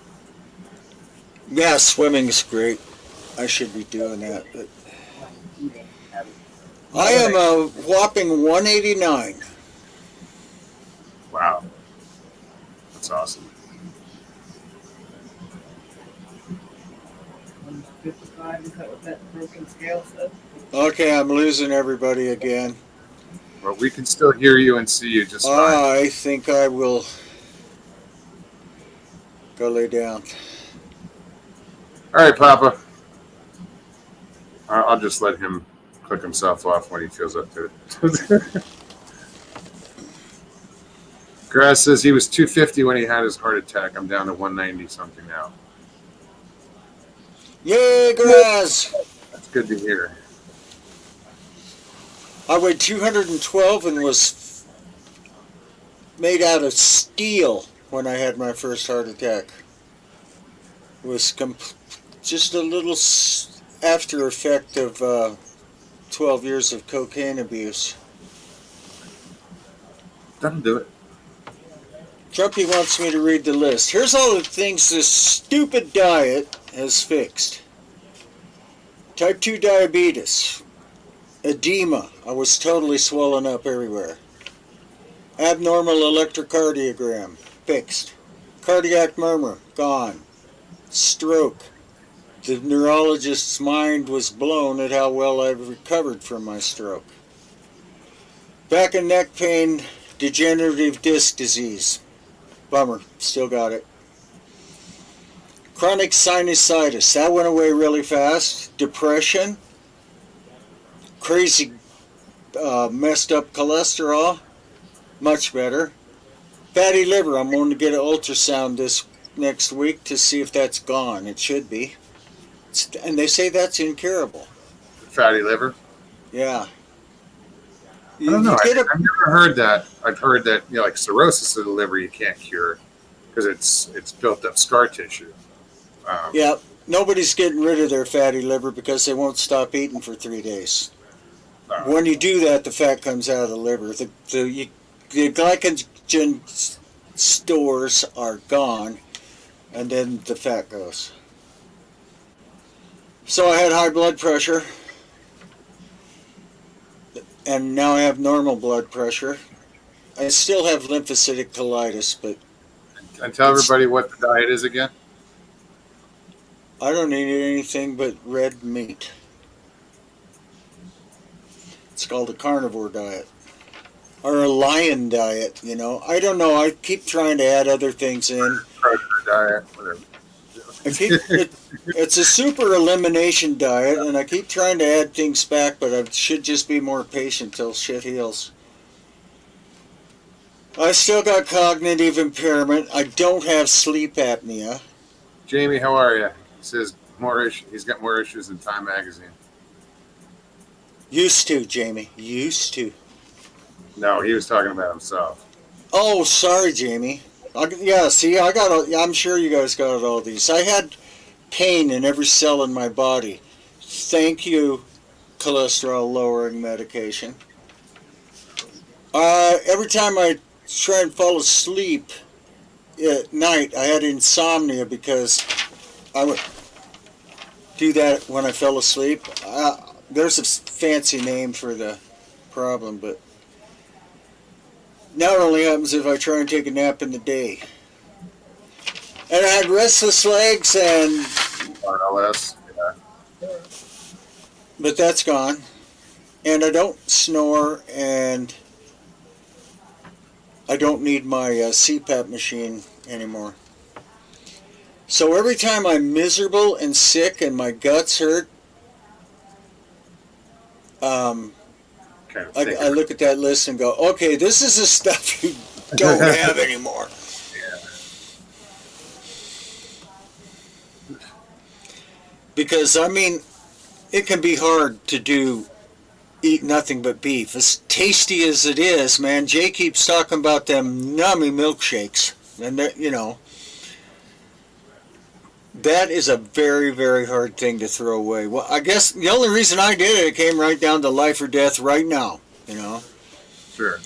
Yeah, swimming's great. I should be doing that. But I am a whopping 189. Wow. That's awesome. 155, is that what that broken scale said? Okay, I'm losing everybody again. Well, we can still hear you and see you just fine. I think I will go lay down. All right, Papa. I'll just let him click himself off when he feels up to it. Grass says he was 250 when he had his heart attack. I'm down to 190 something now. Yay, Graz! That's good to hear. I weighed 212 and was made out of steel when I had my first heart attack. It was just a little after effect of 12 years of cocaine abuse. That'll do it. Trumpy wants me to read the list. Here's all the things this stupid diet has fixed. Type 2 diabetes. Edema. I was totally swollen up everywhere. Abnormal electrocardiogram. Fixed. Cardiac murmur. Gone. Stroke. The neurologist's mind was blown at how well I've recovered from my stroke. Back and neck pain, degenerative disc disease. Bummer, still got it. Chronic sinusitis, that went away really fast. Depression, crazy messed up cholesterol, much better. Fatty liver, I'm going to get an ultrasound this next week to see if that's gone. It should be. And they say that's incurable. Fatty liver. Yeah. I don't know. I've never heard that. I've heard that, you know, like cirrhosis of the liver you can't cure because it's built up scar tissue. Yeah, nobody's getting rid of their fatty liver because they won't stop eating for 3 days. When you do that, the fat comes out of the liver. The glycogen stores are gone, and then the fat goes. So I had high blood pressure, and now I have normal blood pressure. I still have lymphocytic colitis, but... And tell everybody what the diet is again. I don't eat anything but red meat. It's called a carnivore diet. Or a lion diet, you know. I don't know. I keep trying to add other things in. Predator diet, whatever. It's a super elimination diet, and I keep trying to add things back, but I should just be more patient till shit heals. I still got cognitive impairment. I don't have sleep apnea. Jamie, how are you? He says he's got more issues than Time Magazine. Used to, Jamie. Used to. No, he was talking about himself. Oh, sorry, Jamie. See, I'm sure you guys got all these. I had pain in every cell in my body. Thank you, cholesterol-lowering medication. Every time I try and fall asleep at night, I had insomnia because I would do that when I fell asleep. There's a fancy name for the problem, but now it only happens if I try and take a nap in the day. And I had restless legs and... RLS, yeah. But that's gone. And I don't snore, and I don't need my CPAP machine anymore. So every time I'm miserable and sick and my guts hurt, I look at that list and go, okay, this is the stuff you don't have anymore. Yeah. Because, I mean, it can be hard to eat nothing but beef. As tasty as it is, man, Jay keeps talking about them nummy milkshakes. And, you know, that is a very, very hard thing to throw away. Well, I guess the only reason I did it came right down to life or death right now, you know. Sure.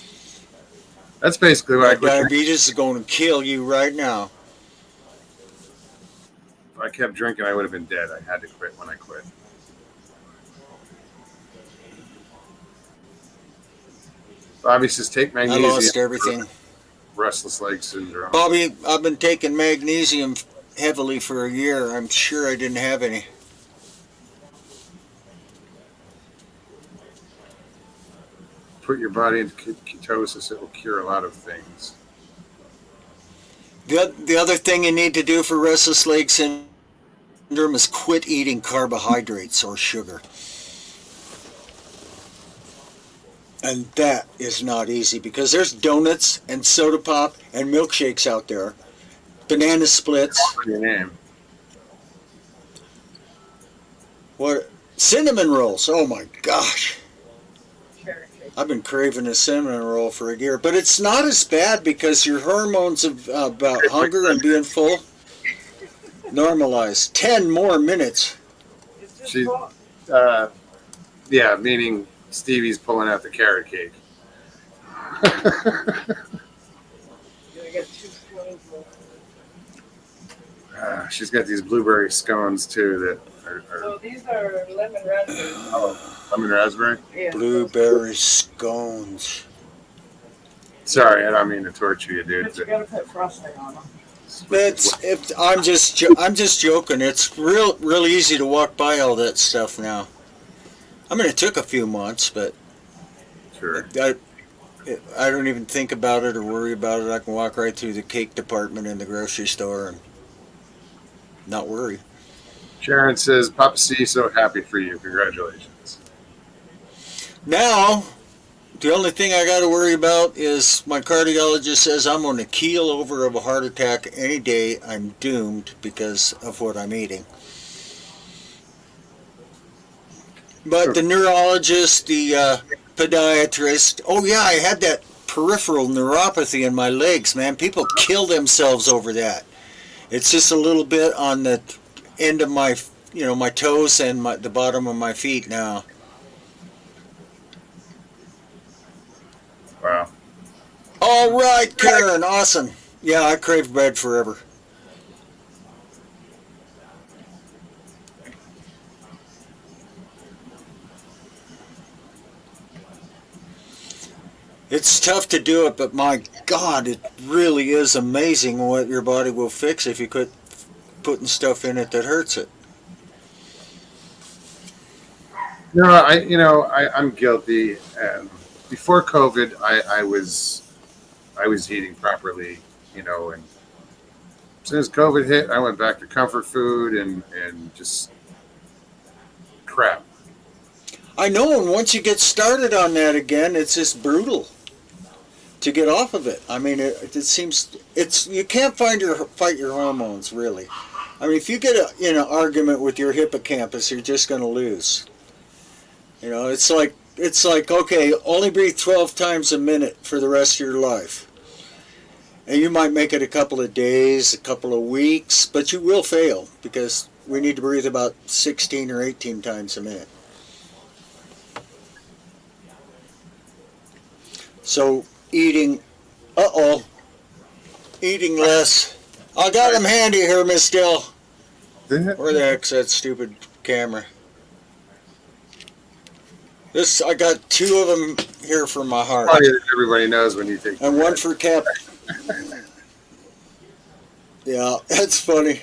That's basically what I quit. Diabetes is going to kill you right now. If I kept drinking, I would have been dead. I had to quit when I quit. Bobby says take magnesium. I lost everything. Restless leg syndrome. Bobby, I've been taking magnesium heavily for a year. I'm sure I didn't have any. Put your body into ketosis. It will cure a lot of things. The other thing you need to do for restless leg syndrome is quit eating carbohydrates or sugar. And that is not easy because there's donuts and soda pop and milkshakes out there. Banana splits. What's your name? What? Cinnamon rolls. Oh my gosh. I've been craving a cinnamon roll for a year. But it's not as bad because your hormones about hunger and being full normalize. 10 more minutes. She, yeah, meaning Stevie's pulling out the carrot cake. She's got these blueberry scones too that are So these are lemon raspberry. oh, lemon raspberry. Yeah. Blueberry scones. Sorry, I don't mean to torture you, dude. But you gotta put frosting on them. I'm just joking. It's real easy to walk by all that stuff now. I mean, it took a few months, but Sure. I don't even think about it or worry about it. I can walk right through the cake department in the grocery store and not worry. Sharon says, Papa C, so happy for you. Congratulations. Now, the only thing I got to worry about is my cardiologist says I'm on a keel over of a heart attack any day. I'm doomed because of what I'm eating. But the neurologist, the podiatrist, oh yeah, I had that peripheral neuropathy in my legs, man. People kill themselves over that. It's just a little bit on the end of my, my toes and the bottom of my feet now. Wow. All right, Karen, awesome. Yeah, I crave bread forever. It's tough to do it, but my God, it really is amazing what your body will fix if you quit putting stuff in it that hurts it. No, I'm guilty. Before COVID, I was eating properly, and as soon as COVID hit, I went back to comfort food and just crap. I know, and once you get started on that again, it's just brutal to get off of it. I mean, it seems you can't fight your hormones really. I mean, if you get in an argument with your hippocampus, you're just going to lose. It's like okay, only breathe 12 times a minute for the rest of your life, and you might make it a couple of days, a couple of weeks, but you will fail because we need to breathe about 16 or 18 times a minute. So eating less. I got him handy here, Miss Dill. Where the heck's that stupid camera? I got two of them here for my heart. Everybody knows when you take. And one for Cap. Yeah, that's funny.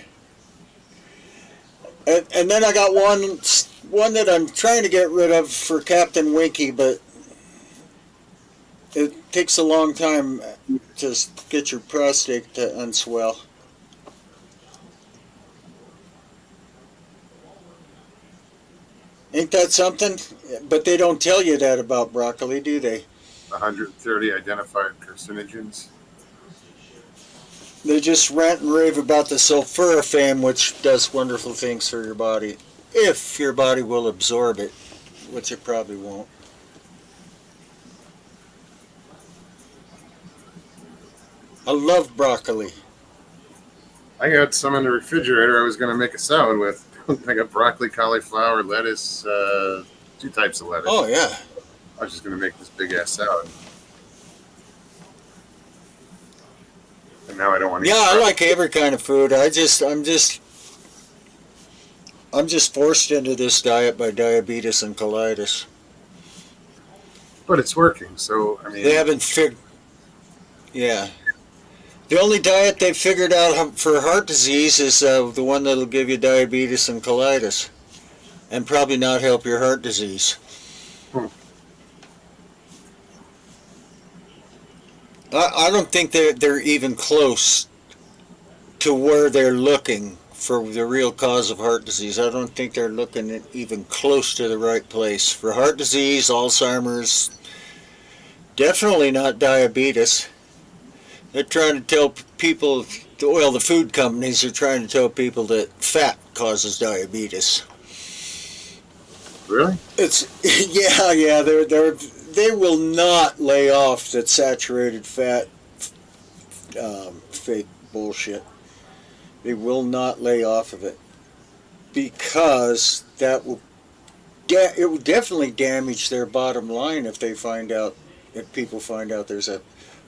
And then I got one that I'm trying to get rid of for Captain Winky, but it takes a long time to get your prostate to unswell. Ain't that something? But they don't tell you that about broccoli, do they? 130 identified carcinogens. They just rant and rave about the sulforaphane, which does wonderful things for your body, if your body will absorb it, which it probably won't. I love broccoli. I got some in the refrigerator I was going to make a salad with. I got broccoli, cauliflower, lettuce, 2 types of lettuce. Oh, yeah. I was just going to make this big-ass salad. And now I don't want to eat I broccoli. like every kind of food. I'm just forced into this diet by diabetes and colitis. But it's working, so, I mean... They haven't figured... Yeah. The only diet they've figured out for heart disease is the one that'll give you diabetes and colitis, and probably not help your heart disease. I don't think they're even close to where they're looking for the real cause of heart disease. I don't think they're looking at even close to the right place. For heart disease, Alzheimer's, definitely not diabetes. They're trying to tell people, the food companies are trying to tell people that fat causes diabetes. Really? It's yeah. They will not lay off that saturated fat fake bullshit. They will not lay off of it because it will definitely damage their bottom line if people find out there's a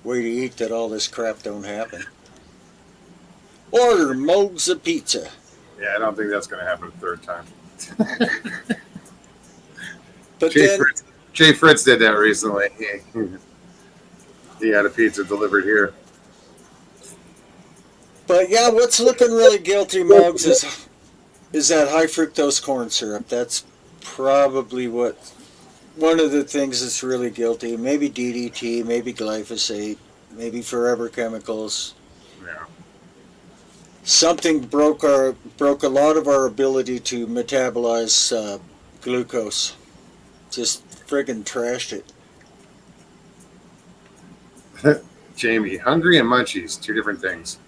way to eat that all this crap don't happen. Order Mogs of pizza. Yeah, I don't think that's going to happen a third time. But Jay Fritz did that recently. He had a pizza delivered here. But yeah, what's looking really guilty, Mugs, is that high fructose corn syrup. That's probably one of the things that's really guilty. Maybe DDT, maybe glyphosate, maybe forever chemicals. Yeah. Something broke a lot of our ability to metabolize glucose. Just friggin' trashed it. Jamie, hungry and munchies, two different things.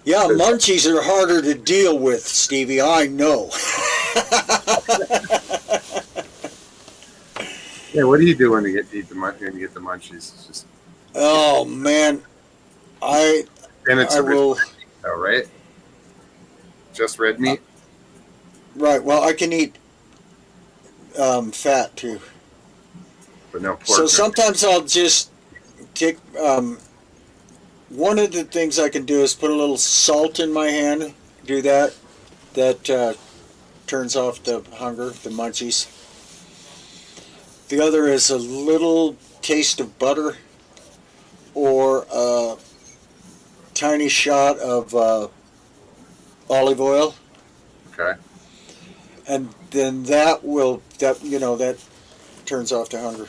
Yeah, munchies are harder to deal with, Stevie. I know. Yeah, what do you do when you get the munchies? It's just Oh man, I and it's I will. Oh, right? Just red meat. Right. Well, I can eat fat too. But no pork. So sometimes I'll just take. One of the things I can do is put a little salt in my hand. Do that. That turns off the hunger, the munchies. The other is a little taste of butter or a tiny shot of olive oil. Okay. And then that turns off the hunger.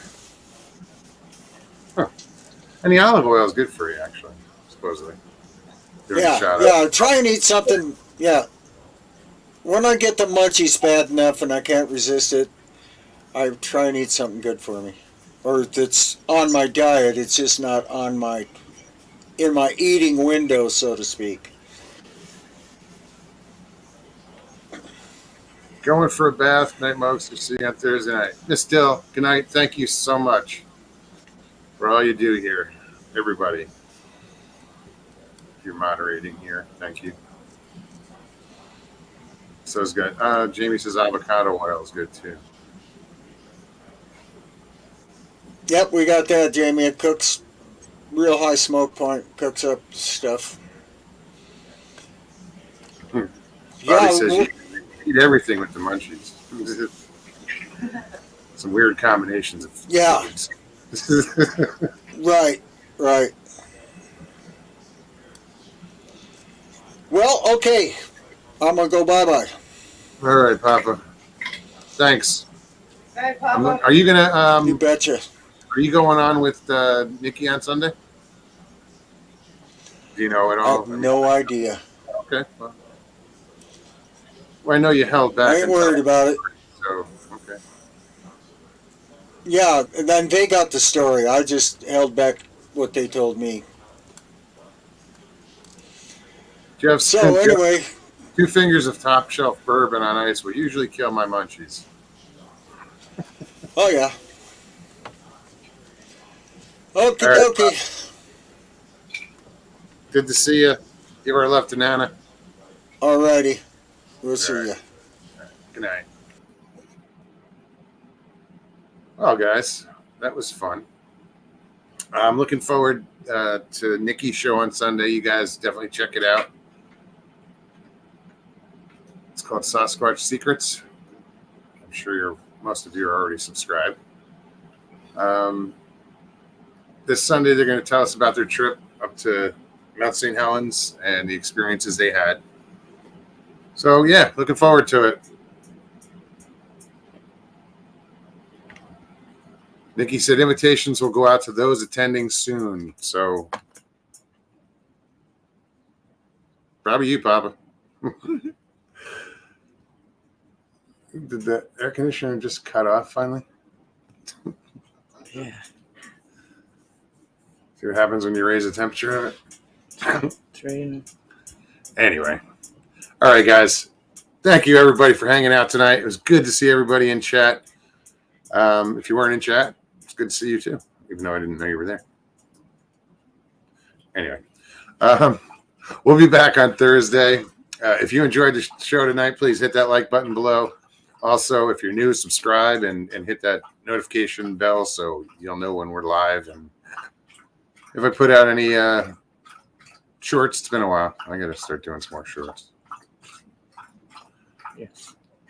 Huh. And the olive oil is good for you, actually, supposedly. Yeah. Try and eat something. Yeah. When I get the munchies bad enough and I can't resist it, I try and eat something good for me, or that's on my diet. It's just not in my eating window, so to speak. Going for a bath, night mugs. We'll see you on Thursday night. Miss Dill, good night. Thank you so much for all you do here, everybody. You're moderating here. Thank you. So it's good. Jamie says avocado oil is good too. Yep, we got that, Jamie. It cooks real high smoke point, cooks up stuff. Bobby Yeah, says you eat everything with the munchies. Some weird combinations of Yeah. foods. right. Well, okay. I'm gonna go bye-bye. All right, Papa. Thanks. Hey, Papa. Are you gonna You betcha. Are you going on with Nikki on Sunday? Do you know at I all? have no idea. Okay. Well, I know you held back. I ain't worried about it. So, okay. Yeah, and then they got the story. I just held back what they told me. Jeff, So anyway, 2 fingers of top shelf bourbon on ice will usually kill my munchies. oh yeah. Okie All right, dokie. Good to see you. Give our love to Nana. Alrighty. We'll see right. ya. Good night. Well, guys, that was fun. I'm looking forward to Nikki's show on Sunday. You guys definitely check it out. It's called Sasquatch Secrets. I'm sure most of you are already subscribed. This Sunday, they're going to tell us about their trip up to Mount St. Helens and the experiences they had. So, yeah, looking forward to it. Nikki said invitations will go out to those attending soon. So, probably you, Papa. Did the air conditioner just cut off finally? Yeah. See what happens when you raise the temperature of it? Train. Anyway. All right, guys. Thank you, everybody, for hanging out tonight. It was good to see everybody in chat. If you weren't in chat, it's good to see you, too, even though I didn't know you were there. Anyway. We'll be back on Thursday. If you enjoyed the show tonight, please hit that like button below. Also, if you're new, subscribe and hit that notification bell so you'll know when we're live. And if I put out any shorts, it's been a while. I got to start doing some more shorts. Yeah.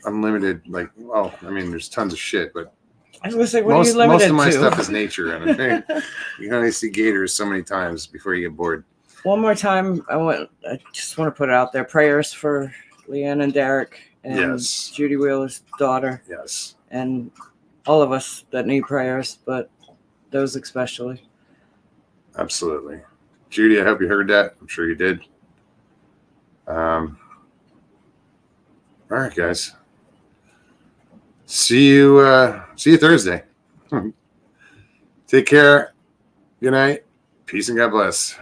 Unlimited, there's tons of shit, but I was gonna say, what are you limited most of my to? stuff is nature, and you can only see gators so many times before you get bored. One more time, I just want to put it out there. Prayers for Leanne and Derek and Yes. Judy Wheeler's daughter, Yes, and all of us that need prayers, but those especially. absolutely. Judy, I hope you heard that. I'm sure you did. All right, guys. See you Thursday. Take care. Good night. Peace and God bless.